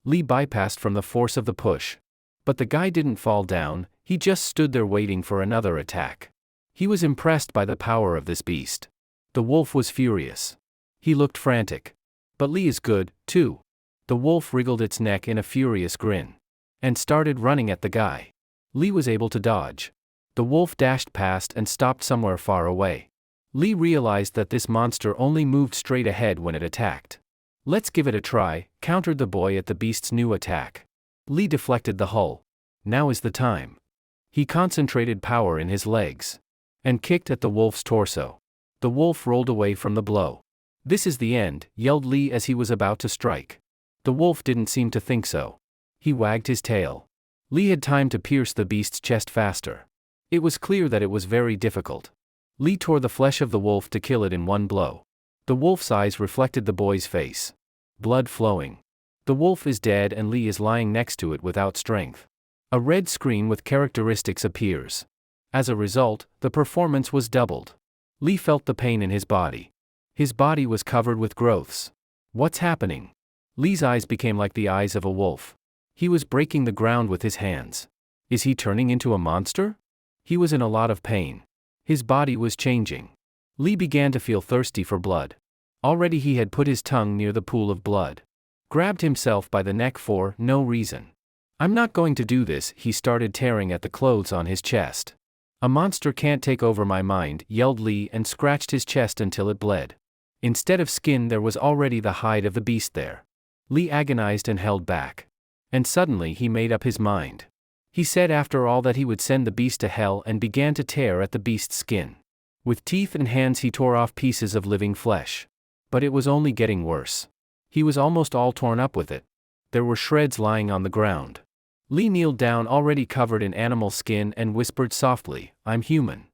Li bypassed from the force of the push. But the guy didn't fall down, he just stood there waiting for another attack. He was impressed by the power of this beast. The wolf was furious. He looked frantic. But Li is good, too. The wolf wriggled its neck in a furious grin. And started running at the guy. Li was able to dodge. The wolf dashed past and stopped somewhere far away. Li realized that this monster only moved straight ahead when it attacked. "Let's give it a try," countered the boy at the beast's new attack. Li deflected the hull. Now is the time. He concentrated power in his legs. And kicked at the wolf's torso. The wolf rolled away from the blow. "This is the end," yelled Li as he was about to strike. The wolf didn't seem to think so. He wagged his tail. Li had time to pierce the beast's chest faster. It was clear that it was very difficult. Li tore the flesh of the wolf to kill it in one blow. The wolf's eyes reflected the boy's face. Blood flowing. The wolf is dead and Li is lying next to it without strength. A red screen with characteristics appears. As a result, the performance was doubled. Li felt the pain in his body. His body was covered with growths. What's happening? Li's eyes became like the eyes of a wolf. He was breaking the ground with his hands. Is he turning into a monster? He was in a lot of pain. His body was changing. Li began to feel thirsty for blood. Already he had put his tongue near the pool of blood. Grabbed himself by the neck for no reason. "I'm not going to do this," he started tearing at the clothes on his chest. "A monster can't take over my mind," yelled Li and scratched his chest until it bled. Instead of skin there was already the hide of the beast there. Li agonized and held back. And suddenly he made up his mind. He said after all that he would send the beast to hell and began to tear at the beast's skin. With teeth and hands he tore off pieces of living flesh. But it was only getting worse. He was almost all torn up with it. There were shreds lying on the ground. Li kneeled down already covered in animal skin and whispered softly, I'm human.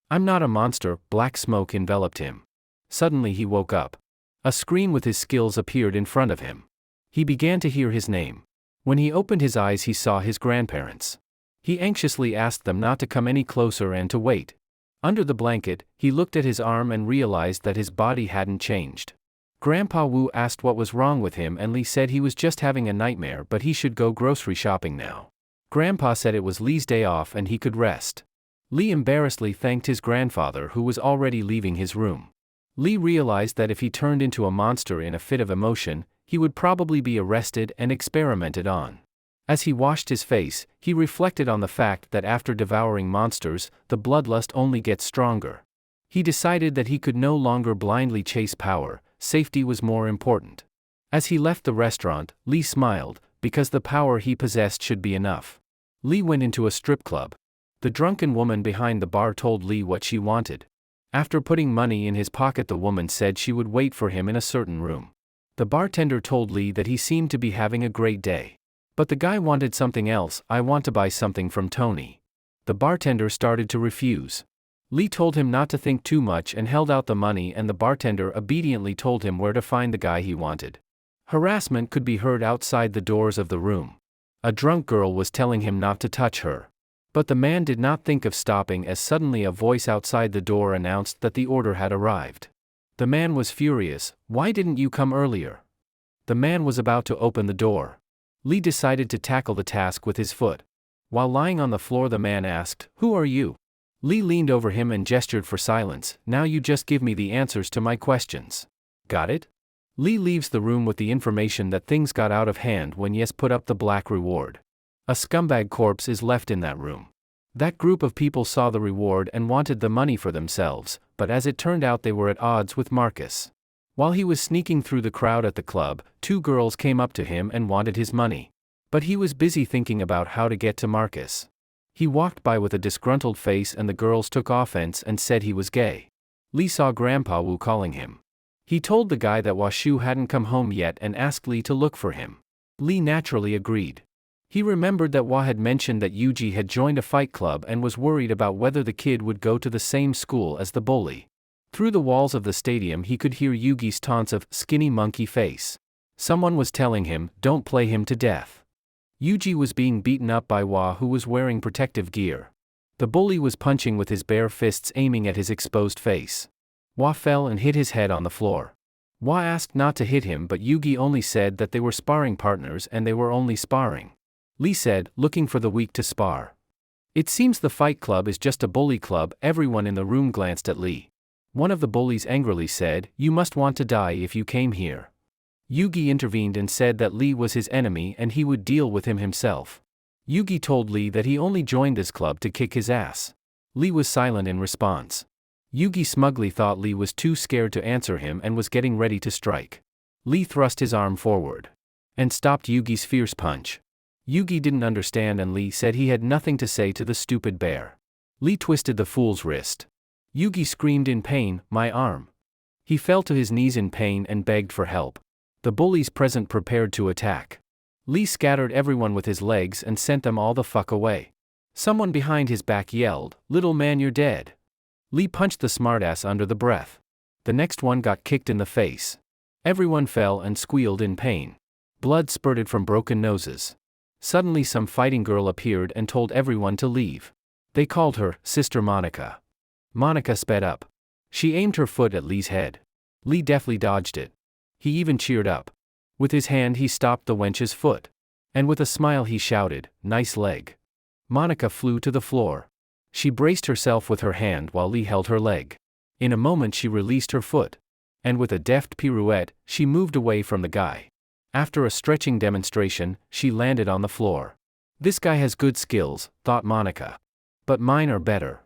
I'm not a monster. Black smoke enveloped him. Suddenly he woke up. A screen with his skills appeared in front of him. He began to hear his name. When he opened his eyes he saw his grandparents. He anxiously asked them not to come any closer and to wait. Under the blanket, he looked at his arm and realized that his body hadn't changed. Grandpa Wu asked what was wrong with him and Li said he was just having a nightmare but he should go grocery shopping now. Grandpa said it was Li's day off and he could rest. Li embarrassedly thanked his grandfather who was already leaving his room. Li realized that if he turned into a monster in a fit of emotion, he would probably be arrested and experimented on. As he washed his face, he reflected on the fact that after devouring monsters, the bloodlust only gets stronger. He decided that he could no longer blindly chase power, safety was more important. As he left the restaurant, Li smiled, because the power he possessed should be enough. Li went into a strip club. The drunken woman behind the bar told Li what she wanted. After putting money in his pocket, the woman said she would wait for him in a certain room. The bartender told Li that he seemed to be having a great day. But the guy wanted something else. I want to buy something from Tony. The bartender started to refuse. Li told him not to think too much and held out the money, and the bartender obediently told him where to find the guy he wanted. Harassment could be heard outside the doors of the room. A drunk girl was telling him not to touch her. But the man did not think of stopping as suddenly a voice outside the door announced that the order had arrived. The man was furious. Why didn't you come earlier? The man was about to open the door. Li decided to tackle the task with his foot. While lying on the floor, the man asked, Who are you? Li leaned over him and gestured for silence. Now you just give me the answers to my questions. Got it? Li leaves the room with the information that things got out of hand when Yes put up the black reward. A scumbag corpse is left in that room. That group of people saw the reward and wanted the money for themselves, but as it turned out they were at odds with Marcus. While he was sneaking through the crowd at the club, two girls came up to him and wanted his money. But he was busy thinking about how to get to Marcus. He walked by with a disgruntled face and the girls took offense and said he was gay. Li saw Grandpa Wu calling him. He told the guy that Washu hadn't come home yet and asked Li to look for him. Li naturally agreed. He remembered that Wa had mentioned that Yuji had joined a fight club and was worried about whether the kid would go to the same school as the bully. Through the walls of the stadium he could hear Yugi's taunts of skinny monkey face. Someone was telling him, don't play him to death. Yuji was being beaten up by Wa, who was wearing protective gear. The bully was punching with his bare fists, aiming at his exposed face. Wa fell and hit his head on the floor. Wa asked not to hit him, but Yugi only said that they were sparring partners and they were only sparring. Li said, looking for the weak to spar. It seems the fight club is just a bully club. Everyone in the room glanced at Li. One of the bullies angrily said, you must want to die if you came here. Yugi intervened and said that Li was his enemy and he would deal with him himself. Yugi told Li that he only joined this club to kick his ass. Li was silent in response. Yugi smugly thought Li was too scared to answer him and was getting ready to strike. Li thrust his arm forward and stopped Yugi's fierce punch. Yugi didn't understand and Li said he had nothing to say to the stupid bear. Li twisted the fool's wrist. Yugi screamed in pain, my arm. He fell to his knees in pain and begged for help. The bullies present prepared to attack. Li scattered everyone with his legs and sent them all the fuck away. Someone behind his back yelled, little man, you're dead. Li punched the smartass under the breath. The next one got kicked in the face. Everyone fell and squealed in pain. Blood spurted from broken noses. Suddenly some fighting girl appeared and told everyone to leave. They called her Sister Monica. Monica sped up. She aimed her foot at Li's head. Li deftly dodged it. He even cheered up. With his hand he stopped the wench's foot. And with a smile he shouted, nice leg. Monica flew to the floor. She braced herself with her hand while Li held her leg. In a moment she released her foot. And with a deft pirouette, she moved away from the guy. After a stretching demonstration, she landed on the floor. This guy has good skills, thought Monica. But mine are better.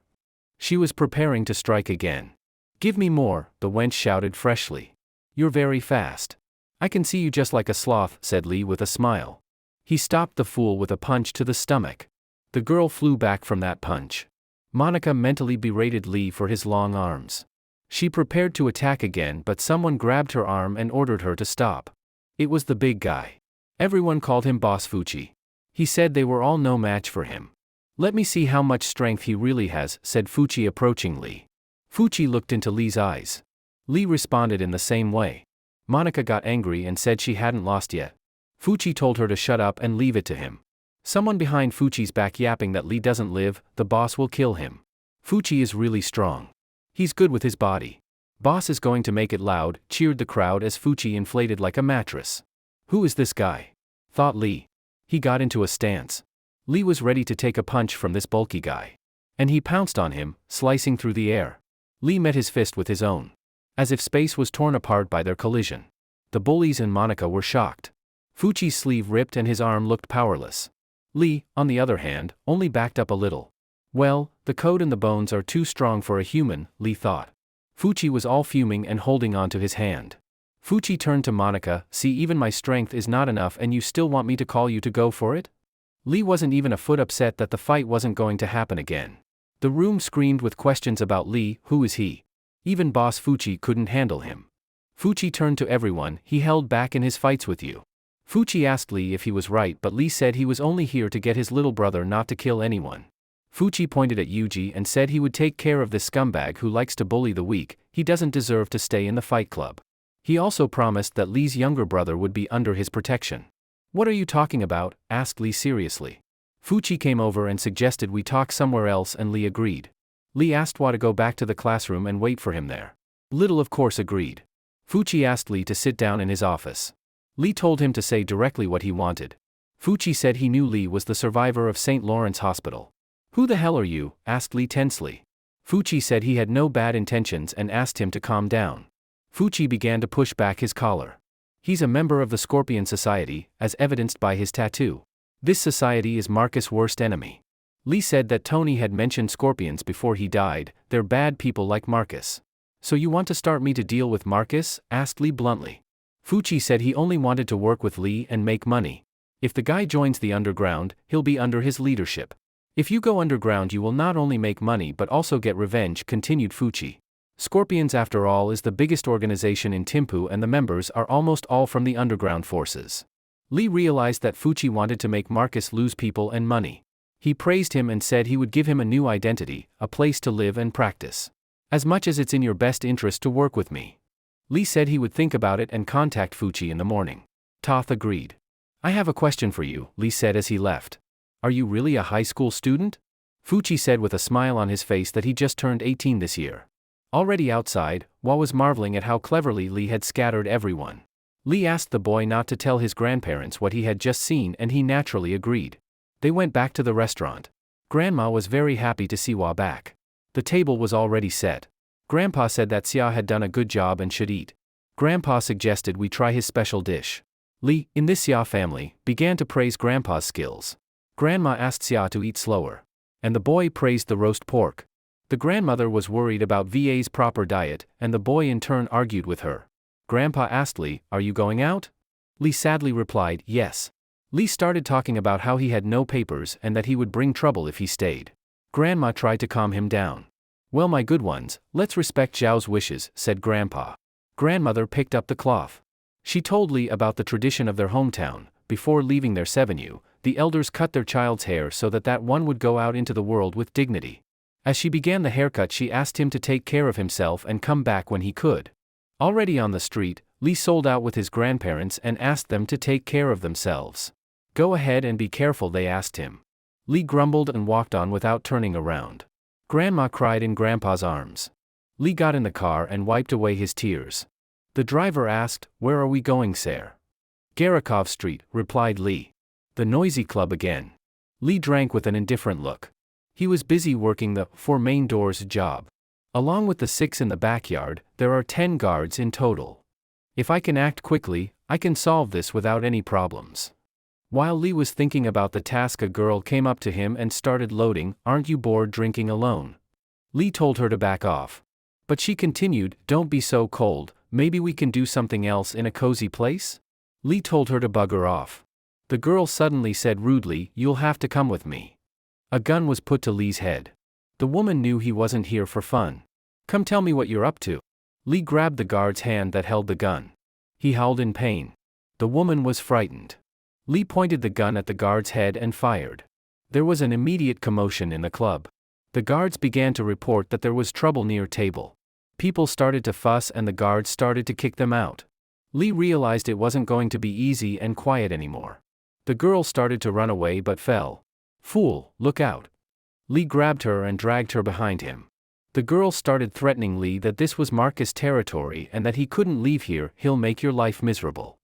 She was preparing to strike again. Give me more, the wench shouted freshly. You're very fast. I can see you just like a sloth, said Li with a smile. He stopped the fool with a punch to the stomach. The girl flew back from that punch. Monica mentally berated Li for his long arms. She prepared to attack again, but someone grabbed her arm and ordered her to stop. It was the big guy. Everyone called him Boss Fuchi. He said they were all no match for him. Let me see how much strength he really has, said Fuchi approaching Li. Fuchi looked into Li's eyes. Li responded in the same way. Monica got angry and said she hadn't lost yet. Fuchi told her to shut up and leave it to him. Someone behind Fuchi's back yapping that Li doesn't live, the boss will kill him. Fuchi is really strong. He's good with his body. Boss is going to make it loud, cheered the crowd as Fuchi inflated like a mattress. Who is this guy? Thought Li. He got into a stance. Li was ready to take a punch from this bulky guy. And he pounced on him, slicing through the air. Li met his fist with his own. As if space was torn apart by their collision. The bullies and Monica were shocked. Fuchi's sleeve ripped and his arm looked powerless. Li, on the other hand, only backed up a little. Well, the code and the bones are too strong for a human, Li thought. Fuchi was all fuming and holding on to his hand. Fuchi turned to Monica, see, even my strength is not enough and you still want me to call you to go for it? Li wasn't even a foot upset that the fight wasn't going to happen again. The room screamed with questions about Li, who is he? Even boss Fuchi couldn't handle him. Fuchi turned to everyone, he held back in his fights with you. Fuchi asked Li if he was right, but Li said he was only here to get his little brother not to kill anyone. Fuchi pointed at Yuji and said he would take care of this scumbag who likes to bully the weak, he doesn't deserve to stay in the fight club. He also promised that Li's younger brother would be under his protection. What are you talking about? Asked Li seriously. Fuchi came over and suggested we talk somewhere else and Li agreed. Li asked Wa to go back to the classroom and wait for him there. Little of course agreed. Fuchi asked Li to sit down in his office. Li told him to say directly what he wanted. Fuchi said he knew Li was the survivor of St. Lawrence Hospital. Who the hell are you? Asked Li tensely. Fuchi said he had no bad intentions and asked him to calm down. Fuchi began to push back his collar. He's a member of the Scorpion Society, as evidenced by his tattoo. This society is Marcus' worst enemy. Li said that Tony had mentioned scorpions before he died, they're bad people like Marcus. So you want to start me to deal with Marcus? Asked Li bluntly. Fuchi said he only wanted to work with Li and make money. If the guy joins the underground, he'll be under his leadership. If you go underground you will not only make money but also get revenge, continued Fuchi. Scorpions after all is the biggest organization in Timpu and the members are almost all from the underground forces. Li realized that Fuchi wanted to make Marcus lose people and money. He praised him and said he would give him a new identity, a place to live and practice. As much as it's in your best interest to work with me. Li said he would think about it and contact Fuchi in the morning. Toth agreed. I have a question for you, Li said as he left. Are you really a high school student? Fuchi said with a smile on his face that he just turned 18 this year. Already outside, Wa was marveling at how cleverly Li had scattered everyone. Li asked the boy not to tell his grandparents what he had just seen and he naturally agreed. They went back to the restaurant. Grandma was very happy to see Wa back. The table was already set. Grandpa said that Xia had done a good job and should eat. Grandpa suggested we try his special dish. Li, in this Xia family, began to praise Grandpa's skills. Grandma asked Xia to eat slower. And the boy praised the roast pork. The grandmother was worried about VA's proper diet, and the boy in turn argued with her. Grandpa asked Li, are you going out? Li sadly replied, yes. Li started talking about how he had no papers and that he would bring trouble if he stayed. Grandma tried to calm him down. Well my good ones, let's respect Zhao's wishes, said Grandpa. Grandmother picked up the cloth. She told Li about the tradition of their hometown. Before leaving their 7U, the elders cut their child's hair so that one would go out into the world with dignity. As she began the haircut she asked him to take care of himself and come back when he could. Already on the street, Li sold out with his grandparents and asked them to take care of themselves. Go ahead and be careful, they asked him. Li grumbled and walked on without turning around. Grandma cried in Grandpa's arms. Li got in the car and wiped away his tears. The driver asked, where are we going, sir? Garakov Street, replied Li. The noisy club again. Li drank with an indifferent look. He was busy working the 4 main doors job. Along with the 6 in the backyard, there are 10 guards in total. If I can act quickly, I can solve this without any problems. While Li was thinking about the task, a girl came up to him and started loading, aren't you bored drinking alone? Li told her to back off. But she continued, don't be so cold, maybe we can do something else in a cozy place? Li told her to bugger off. The girl suddenly said rudely, you'll have to come with me. A gun was put to Li's head. The woman knew he wasn't here for fun. Come tell me what you're up to. Li grabbed the guard's hand that held the gun. He howled in pain. The woman was frightened. Li pointed the gun at the guard's head and fired. There was an immediate commotion in the club. The guards began to report that there was trouble near table. People started to fuss and the guards started to kick them out. Li realized it wasn't going to be easy and quiet anymore. The girl started to run away but fell. "Fool, look out." Li grabbed her and dragged her behind him. The girl started threatening Li that this was Marcus' territory and that he couldn't leave here, he'll make your life miserable.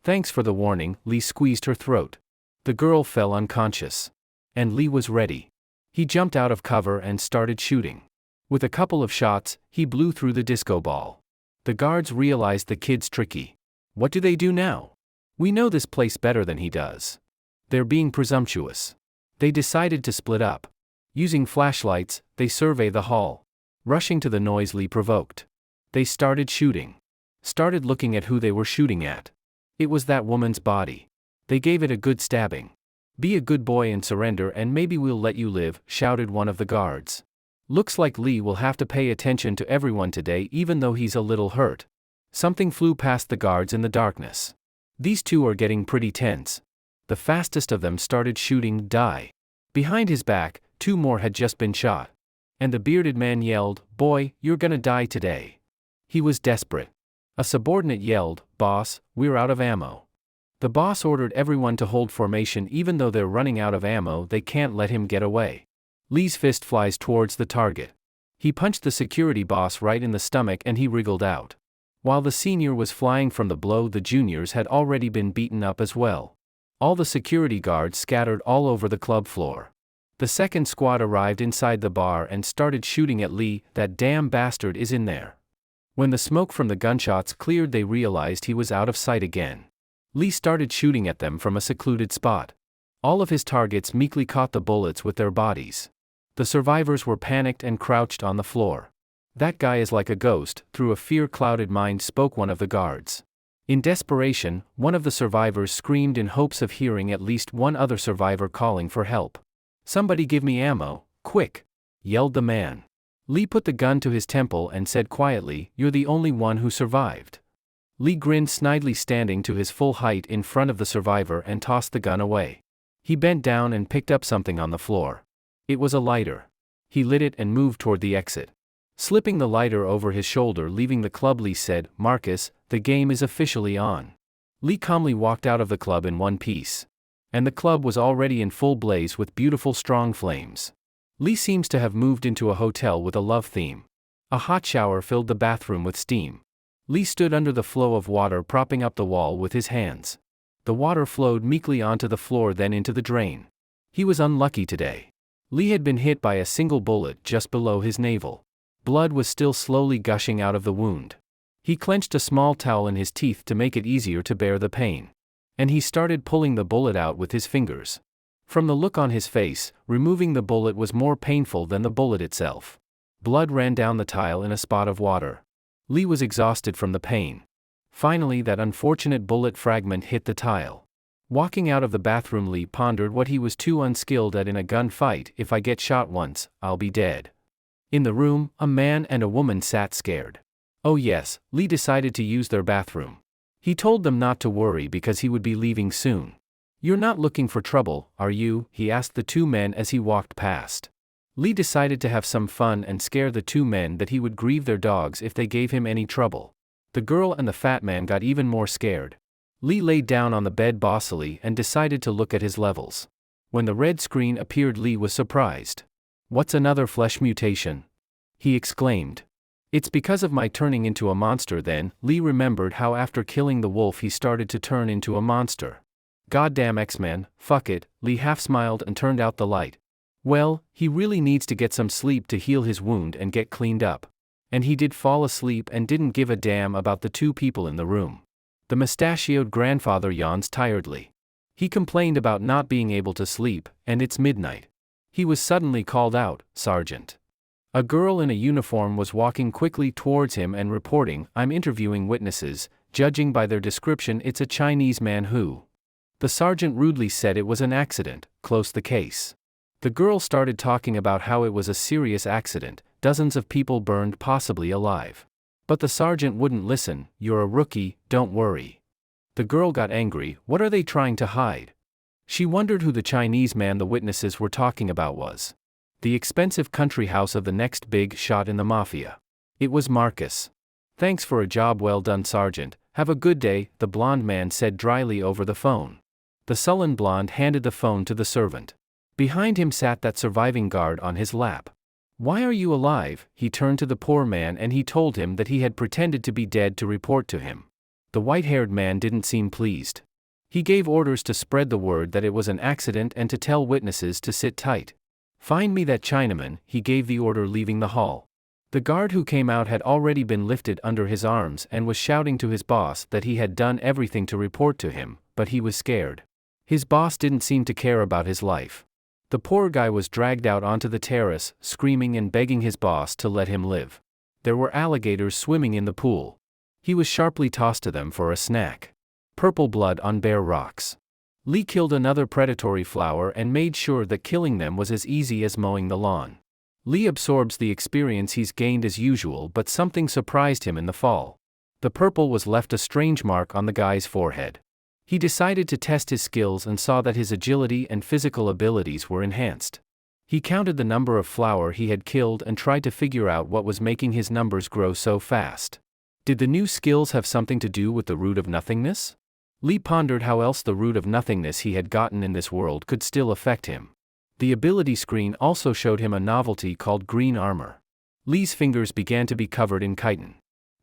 Thanks for the warning, Li squeezed her throat. The girl fell unconscious. And Li was ready. He jumped out of cover and started shooting. With a couple of shots, he blew through the disco ball. The guards realized the kid's tricky. What do they do now? We know this place better than he does. They're being presumptuous. They decided to split up. Using flashlights, they survey the hall. Rushing to the noise Li provoked. They started shooting. Started looking at who they were shooting at. It was that woman's body. They gave it a good stabbing. "Be a good boy and surrender and maybe we'll let you live," shouted one of the guards. Looks like Li will have to pay attention to everyone today even though he's a little hurt. Something flew past the guards in the darkness. These two are getting pretty tense. The fastest of them started shooting die. Behind his back, two more had just been shot. And the bearded man yelled, "Boy, you're gonna die today." He was desperate. A subordinate yelled, "Boss, we're out of ammo." The boss ordered everyone to hold formation even though they're running out of ammo, they can't let him get away. Li's fist flies towards the target. He punched the security boss right in the stomach and he wriggled out. While the senior was flying from the blow, the juniors had already been beaten up as well. All the security guards scattered all over the club floor. The second squad arrived inside the bar and started shooting at Li. "That damn bastard is in there." When the smoke from the gunshots cleared, they realized he was out of sight again. Li started shooting at them from a secluded spot. All of his targets meekly caught the bullets with their bodies. The survivors were panicked and crouched on the floor. "That guy is like a ghost," through a fear-clouded mind spoke one of the guards. In desperation, one of the survivors screamed in hopes of hearing at least one other survivor calling for help. "Somebody give me ammo, quick!" yelled the man. Li put the gun to his temple and said quietly, "You're the only one who survived." Li grinned snidely, standing to his full height in front of the survivor, and tossed the gun away. He bent down and picked up something on the floor. It was a lighter. He lit it and moved toward the exit. Slipping the lighter over his shoulder, leaving the club, Li said, "Marcus, the game is officially on." Li calmly walked out of the club in one piece. And the club was already in full blaze with beautiful strong flames. Li seems to have moved into a hotel with a love theme. A hot shower filled the bathroom with steam. Li stood under the flow of water, propping up the wall with his hands. The water flowed meekly onto the floor, then into the drain. He was unlucky today. Li had been hit by a single bullet just below his navel. Blood was still slowly gushing out of the wound. He clenched a small towel in his teeth to make it easier to bear the pain. And he started pulling the bullet out with his fingers. From the look on his face, removing the bullet was more painful than the bullet itself. Blood ran down the tile in a spot of water. Li was exhausted from the pain. Finally, that unfortunate bullet fragment hit the tile. Walking out of the bathroom, Li pondered what he was too unskilled at in a gunfight. "If I get shot once, I'll be dead." In the room, a man and a woman sat scared. Oh yes, Li decided to use their bathroom. He told them not to worry because he would be leaving soon. "You're not looking for trouble, are you?" he asked the two men as he walked past. Li decided to have some fun and scare the two men that he would grieve their dogs if they gave him any trouble. The girl and the fat man got even more scared. Li laid down on the bed bossily and decided to look at his levels. When the red screen appeared, Li was surprised. "What's another flesh mutation?" he exclaimed. "It's because of my turning into a monster." Then, Li remembered how after killing the wolf he started to turn into a monster. "Goddamn X-Men, fuck it," Li half smiled and turned out the light. Well, he really needs to get some sleep to heal his wound and get cleaned up. And he did fall asleep and didn't give a damn about the two people in the room. The mustachioed grandfather yawns tiredly. He complained about not being able to sleep, and it's midnight. He was suddenly called out, "Sergeant." A girl in a uniform was walking quickly towards him and reporting, "I'm interviewing witnesses. Judging by their description, it's a Chinese man who..." The sergeant rudely said it was an accident, close the case. The girl started talking about how it was a serious accident, dozens of people burned, possibly alive. But the sergeant wouldn't listen. "You're a rookie, don't worry." The girl got angry. What are they trying to hide? She wondered who the Chinese man the witnesses were talking about was. The expensive country house of the next big shot in the mafia. It was Marcus. Thanks for a job well done, Sergeant. Have a good day, the blonde man said dryly over the phone. The sullen blonde handed the phone to the servant. Behind him sat that surviving guard on his lap. Why are you alive? He turned to the poor man and he told him that he had pretended to be dead to report to him. The white-haired man didn't seem pleased. He gave orders to spread the word that it was an accident and to tell witnesses to sit tight. Find me that Chinaman, he gave the order, leaving the hall. The guard who came out had already been lifted under his arms and was shouting to his boss that he had done everything to report to him, but he was scared. His boss didn't seem to care about his life. The poor guy was dragged out onto the terrace, screaming and begging his boss to let him live. There were alligators swimming in the pool. He was sharply tossed to them for a snack. Purple blood on bare rocks. Li killed another predatory flower and made sure that killing them was as easy as mowing the lawn. Li absorbs the experience he's gained as usual, but something surprised him in the fall. The purple was left a strange mark on the guy's forehead. He decided to test his skills and saw that his agility and physical abilities were enhanced. He counted the number of flower he had killed and tried to figure out what was making his numbers grow so fast. Did the new skills have something to do with the root of nothingness? Li pondered how else the root of nothingness he had gotten in this world could still affect him. The ability screen also showed him a novelty called green armor. Li's fingers began to be covered in chitin.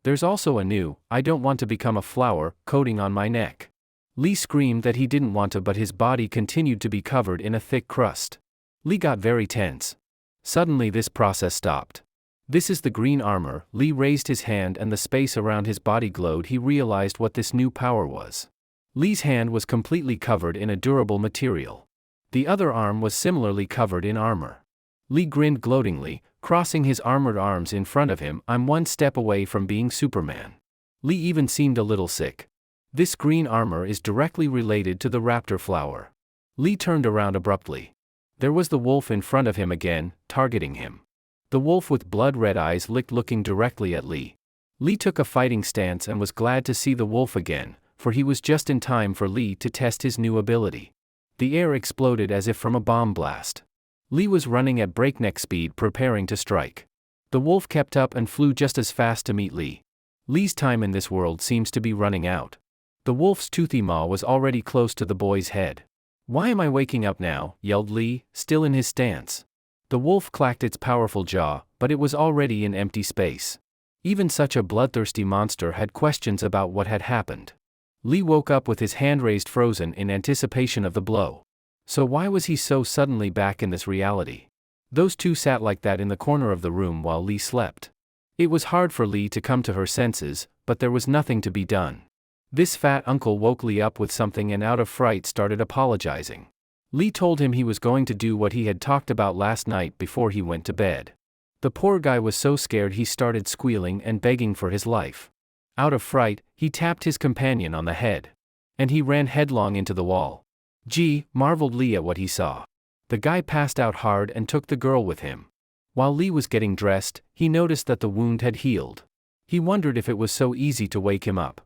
There's also a new, I don't want to become a flower, coating on my neck. Li screamed that he didn't want to, but his body continued to be covered in a thick crust. Li got very tense. Suddenly this process stopped. This is the green armor. Li raised his hand and the space around his body glowed. He realized what this new power was. Li's hand was completely covered in a durable material. The other arm was similarly covered in armor. Li grinned gloatingly, crossing his armored arms in front of him. I'm one step away from being Superman. Li even seemed a little sick. This green armor is directly related to the raptor flower. Li turned around abruptly. There was the wolf in front of him again, targeting him. The wolf with blood-red eyes licked, looking directly at Li. Li took a fighting stance and was glad to see the wolf again, for he was just in time for Li to test his new ability. The air exploded as if from a bomb blast. Li was running at breakneck speed, preparing to strike. The wolf kept up and flew just as fast to meet Li. Li's time in this world seems to be running out. The wolf's toothy maw was already close to the boy's head. Why am I waking up now? Yelled Li, still in his stance. The wolf clacked its powerful jaw, but it was already in empty space. Even such a bloodthirsty monster had questions about what had happened. Li woke up with his hand raised, frozen in anticipation of the blow. So why was he so suddenly back in this reality? Those two sat like that in the corner of the room while Li slept. It was hard for Li to come to her senses, but there was nothing to be done. This fat uncle woke Li up with something and out of fright started apologizing. Li told him he was going to do what he had talked about last night before he went to bed. The poor guy was so scared he started squealing and begging for his life. Out of fright, he tapped his companion on the head. And he ran headlong into the wall. Gee, marveled Li at what he saw. The guy passed out hard and took the girl with him. While Li was getting dressed, he noticed that the wound had healed. He wondered if it was so easy to wake him up.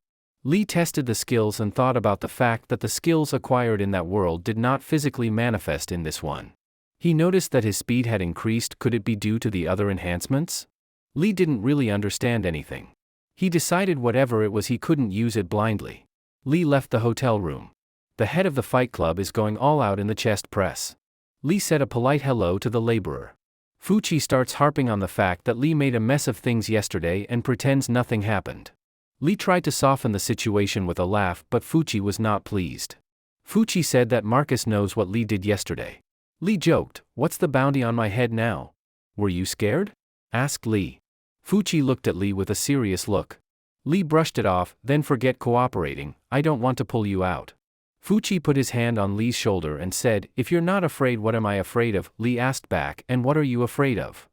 Li tested the skills and thought about the fact that the skills acquired in that world did not physically manifest in this one. He noticed that his speed had increased. Could it be due to the other enhancements? Li didn't really understand anything. He decided whatever it was he couldn't use it blindly. Li left the hotel room. The head of the fight club is going all out in the chest press. Li said a polite hello to the laborer. Fuchi starts harping on the fact that Li made a mess of things yesterday and pretends nothing happened. Li tried to soften the situation with a laugh, but Fuchi was not pleased. Fuchi said that Marcus knows what Li did yesterday. Li joked, "What's the bounty on my head now? Were you scared?" asked Li. Fuchi looked at Li with a serious look. Li brushed it off, then forget cooperating, "I don't want to pull you out." Fuchi put his hand on Li's shoulder and said, "If you're not afraid, what am I afraid of?" Li asked back, "And what are you afraid of?"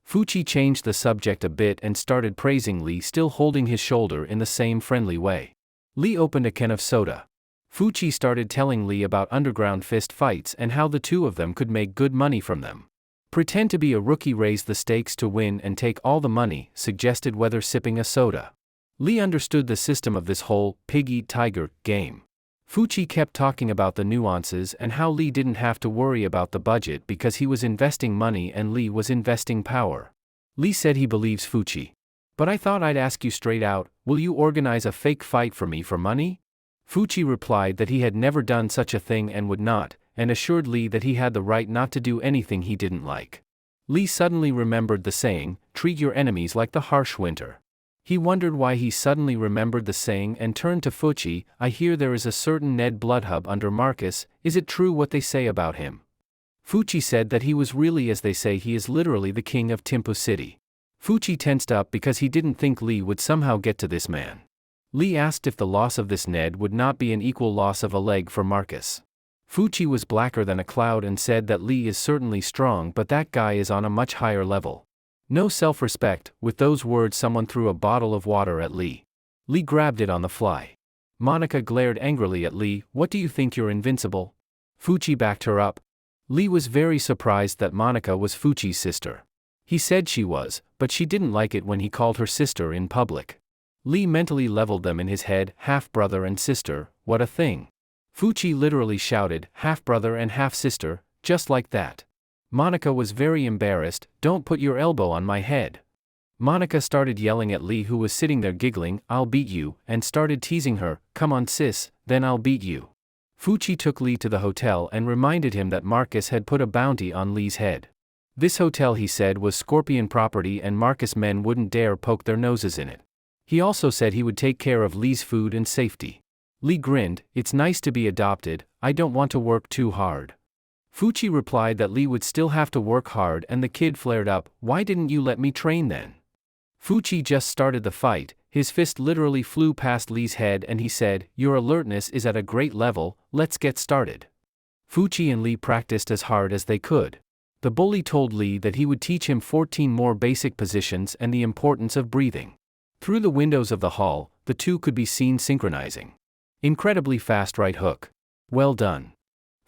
Fuchi changed the subject a bit and started praising Li, still holding his shoulder in the same friendly way. Li opened a can of soda. Fuchi started telling Li about underground fist fights and how the two of them could make good money from them. Pretend to be a rookie, raise the stakes to win and take all the money, suggested Weather, sipping a soda. Li understood the system of this whole pig-eat-tiger game. Fuchi kept talking about the nuances and how Li didn't have to worry about the budget because he was investing money and Li was investing power. Li said he believes Fuchi. But I thought I'd ask you straight out, will you organize a fake fight for me for money? Fuchi replied that he had never done such a thing and would not, and assured Li that he had the right not to do anything he didn't like. Li suddenly remembered the saying, treat your enemies like the harsh winter. He wondered why he suddenly remembered the saying and turned to Fuchi. I hear there is a certain Ned Bloodhub under Marcus, is it true what they say about him? Fuchi said that he was really as they say he is literally the king of Timpu City. Fuchi tensed up because he didn't think Li would somehow get to this man. Li asked if the loss of this Ned would not be an equal loss of a leg for Marcus. Fuchi was blacker than a cloud and said that Li is certainly strong but that guy is on a much higher level. No self-respect. With those words someone threw a bottle of water at Li. Li grabbed it on the fly. Monica glared angrily at Li, what do you think you're invincible? Fuchi backed her up. Li was very surprised that Monica was Fuchi's sister. He said she was, but she didn't like it when he called her sister in public. Li mentally leveled them in his head, half-brother and sister, what a thing. Fuchi literally shouted, half-brother and half-sister, just like that. Monica was very embarrassed, don't put your elbow on my head. Monica started yelling at Li who was sitting there giggling, I'll beat you, and started teasing her, come on sis, then I'll beat you. Fuchi took Li to the hotel and reminded him that Marcus had put a bounty on Li's head. This hotel he said was Scorpion property and Marcus men wouldn't dare poke their noses in it. He also said he would take care of Li's food and safety. Li grinned, it's nice to be adopted, I don't want to work too hard. Fuchi replied that Li would still have to work hard and the kid flared up, why didn't you let me train then? Fuchi just started the fight, his fist literally flew past Li's head and he said, your alertness is at a great level, let's get started. Fuchi and Li practiced as hard as they could. The bully told Li that he would teach him 14 more basic positions and the importance of breathing. Through the windows of the hall, the two could be seen synchronizing. Incredibly fast right hook. Well done.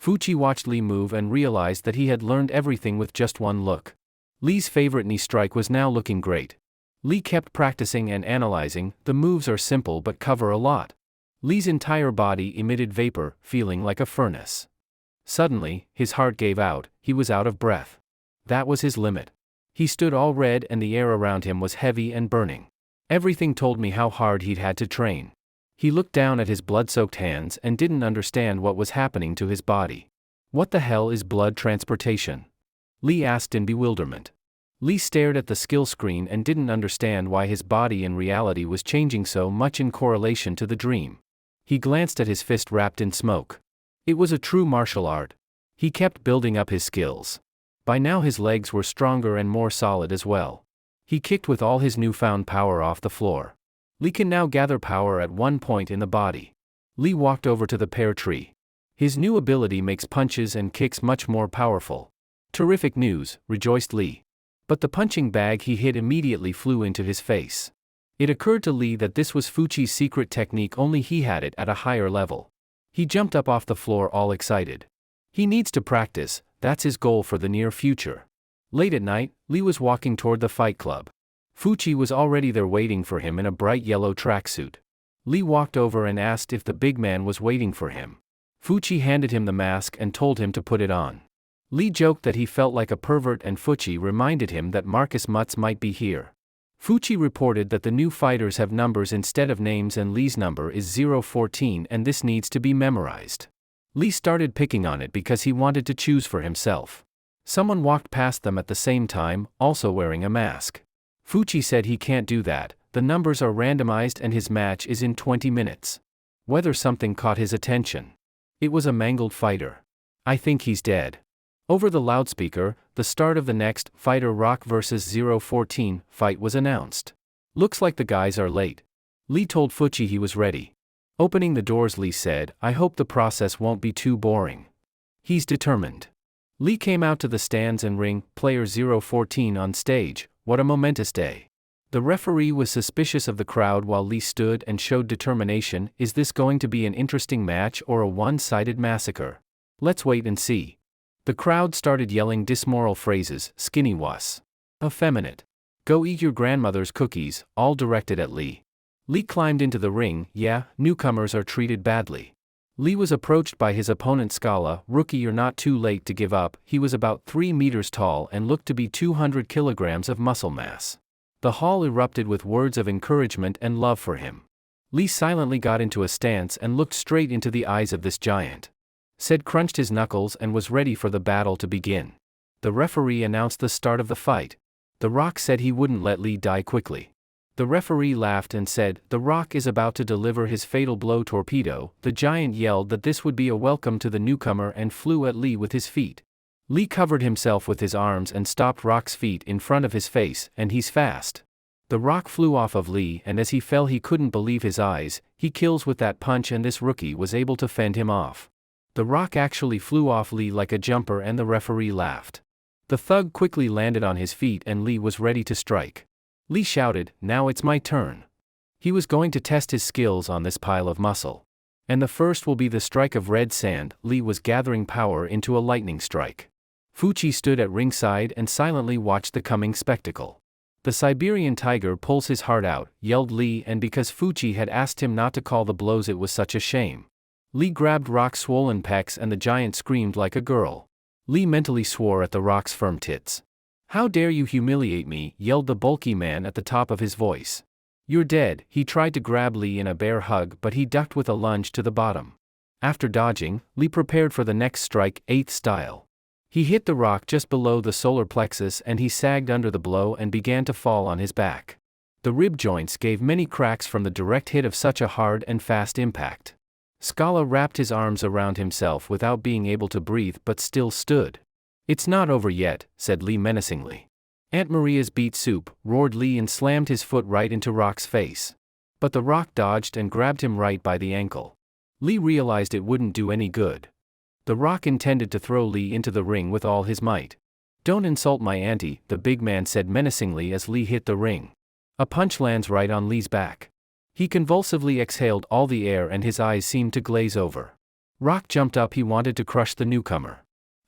Fuchi watched Li move and realized that he had learned everything with just one look. Li's favorite knee strike was now looking great. Li kept practicing and analyzing, the moves are simple but cover a lot. Li's entire body emitted vapor, feeling like a furnace. Suddenly, his heart gave out, he was out of breath. That was his limit. He stood all red and the air around him was heavy and burning. Everything told me how hard he'd had to train. He looked down at his blood-soaked hands and didn't understand what was happening to his body. What the hell is blood transportation? Li asked in bewilderment. Li stared at the skill screen and didn't understand why his body in reality was changing so much in correlation to the dream. He glanced at his fist wrapped in smoke. It was a true martial art. He kept building up his skills. By now his legs were stronger and more solid as well. He kicked with all his newfound power off the floor. Li can now gather power at one point in the body. Li walked over to the pear tree. His new ability makes punches and kicks much more powerful. Terrific news, rejoiced Li. But the punching bag he hit immediately flew into his face. It occurred to Li that this was Fuchi's secret technique, only he had it at a higher level. He jumped up off the floor all excited. He needs to practice, that's his goal for the near future. Late at night, Li was walking toward the fight club. Fuchi was already there waiting for him in a bright yellow tracksuit. Li walked over and asked if the big man was waiting for him. Fuchi handed him the mask and told him to put it on. Li joked that he felt like a pervert and Fuchi reminded him that Marcus Mutz might be here. Fuchi reported that the new fighters have numbers instead of names and Li's number is 014 and this needs to be memorized. Li started picking on it because he wanted to choose for himself. Someone walked past them at the same time, also wearing a mask. Fuchi said he can't do that, the numbers are randomized and his match is in 20 minutes. Whether something caught his attention. It was a mangled fighter. I think he's dead. Over the loudspeaker, the start of the next Fighter Rock vs 014 fight was announced. Looks like the guys are late. Li told Fuchi he was ready. Opening the doors, Li said, I hope the process won't be too boring. He's determined. Li came out to the stands and ring, player 014 on stage. What a momentous day. The referee was suspicious of the crowd while Li stood and showed determination. Is this going to be an interesting match or a one-sided massacre? Let's wait and see. The crowd started yelling dismoral phrases, skinny wuss. Effeminate. Go eat your grandmother's cookies, all directed at Li. Li climbed into the ring. Yeah, newcomers are treated badly. Li was approached by his opponent Scala. Rookie, you're not too late to give up. He was about 3 meters tall and looked to be 200 kilograms of muscle mass. The hall erupted with words of encouragement and love for him. Li silently got into a stance and looked straight into the eyes of this giant. Said crunched his knuckles and was ready for the battle to begin. The referee announced the start of the fight. The Rock said he wouldn't let Li die quickly. The referee laughed and said, "The Rock is about to deliver his fatal blow torpedo." The giant yelled that this would be a welcome to the newcomer and flew at Li with his feet. Li covered himself with his arms and stopped Rock's feet in front of his face, and he's fast. The Rock flew off of Li, and as he fell he couldn't believe his eyes. He kills with that punch, and this rookie was able to fend him off. The Rock actually flew off Li like a jumper, and the referee laughed. The thug quickly landed on his feet and Li was ready to strike. Li shouted, "Now it's my turn." He was going to test his skills on this pile of muscle. And the first will be the strike of red sand. Li was gathering power into a lightning strike. Fuchi stood at ringside and silently watched the coming spectacle. "The Siberian tiger pulls his heart out," yelled Li, and because Fuchi had asked him not to call the blows it was such a shame. Li grabbed Rock's swollen pecs and the giant screamed like a girl. Li mentally swore at the Rock's firm tits. "How dare you humiliate me," yelled the bulky man at the top of his voice. "You're dead." He tried to grab Li in a bear hug, but he ducked with a lunge to the bottom. After dodging, Li prepared for the next strike, 8th style. He hit the Rock just below the solar plexus and he sagged under the blow and began to fall on his back. The rib joints gave many cracks from the direct hit of such a hard and fast impact. Scala wrapped his arms around himself without being able to breathe but still stood. "It's not over yet," said Li menacingly. "Aunt Maria's beet soup," roared Li and slammed his foot right into Rock's face. But the Rock dodged and grabbed him right by the ankle. Li realized it wouldn't do any good. The Rock intended to throw Li into the ring with all his might. "Don't insult my auntie," the big man said menacingly as Li hit the ring. A punch lands right on Li's back. He convulsively exhaled all the air and his eyes seemed to glaze over. Rock jumped up. He wanted to crush the newcomer.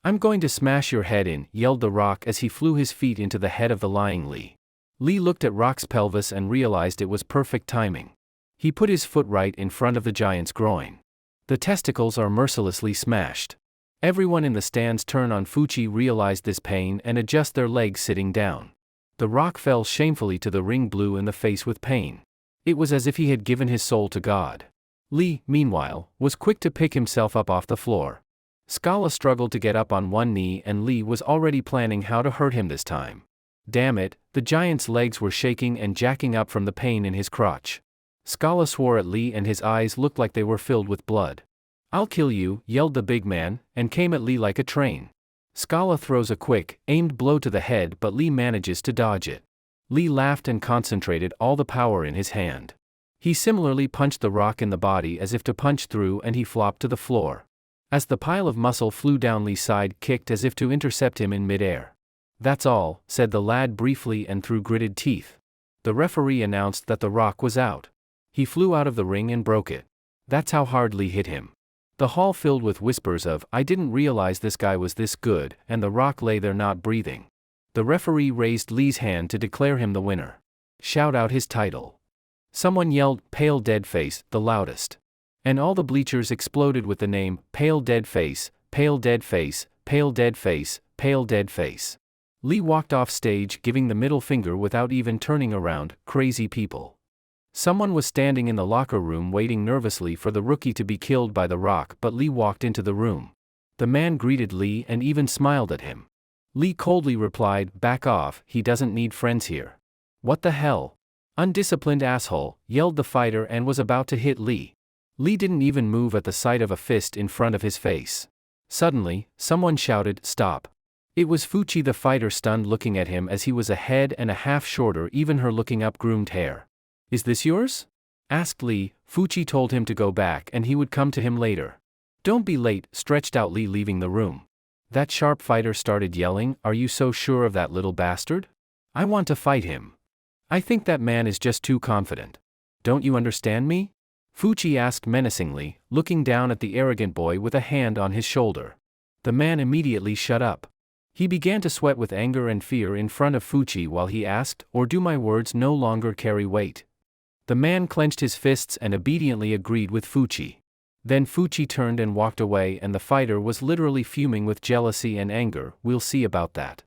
"I'm going to smash your head in," yelled the Rock as he flew his feet into the head of the lying Li. Li looked at Rock's pelvis and realized it was perfect timing. He put his foot right in front of the giant's groin. The testicles are mercilessly smashed. Everyone in the stands turn on Fuchi, realized this pain and adjust their legs sitting down. The Rock fell shamefully to the ring, blue in the face with pain. It was as if he had given his soul to God. Li, meanwhile, was quick to pick himself up off the floor. Scala struggled to get up on one knee and Li was already planning how to hurt him this time. Damn it, the giant's legs were shaking and jacking up from the pain in his crotch. Scala swore at Li and his eyes looked like they were filled with blood. "I'll kill you," yelled the big man, and came at Li like a train. Scala throws a quick, aimed blow to the head but Li manages to dodge it. Li laughed and concentrated all the power in his hand. He similarly punched the Rock in the body as if to punch through and he flopped to the floor. As the pile of muscle flew down, Li's side kicked as if to intercept him in midair. "That's all," said the lad briefly and through gritted teeth. The referee announced that the Rock was out. He flew out of the ring and broke it. That's how hard Li hit him. The hall filled with whispers of, "I didn't realize this guy was this good," and the Rock lay there not breathing. The referee raised Li's hand to declare him the winner. "Shout out his title." Someone yelled, "Pale Dead Face," the loudest. And all the bleachers exploded with the name, "Pale Dead Face, Pale Dead Face, Pale Dead Face, Pale Dead Face." Li walked off stage giving the middle finger without even turning around. Crazy people. Someone was standing in the locker room waiting nervously for the rookie to be killed by the Rock, but Li walked into the room. The man greeted Li and even smiled at him. Li coldly replied, "Back off, he doesn't need friends here." "What the hell? Undisciplined asshole," yelled the fighter and was about to hit Li. Li didn't even move at the sight of a fist in front of his face. Suddenly, someone shouted, "Stop." It was Fuchi, the fighter, stunned, looking at him as he was a head and a half shorter, even her looking up groomed hair. "Is this yours?" asked Li. Fuchi told him to go back and he would come to him later. "Don't be late," stretched out Li, leaving the room. That sharp fighter started yelling, "Are you so sure of that little bastard? I want to fight him. I think that man is just too confident. Don't you understand me?" Fuchi asked menacingly, looking down at the arrogant boy with a hand on his shoulder. The man immediately shut up. He began to sweat with anger and fear in front of Fuchi while he asked, "Or do my words no longer carry weight?" The man clenched his fists and obediently agreed with Fuchi. Then Fuchi turned and walked away, and the fighter was literally fuming with jealousy and anger. We'll see about that.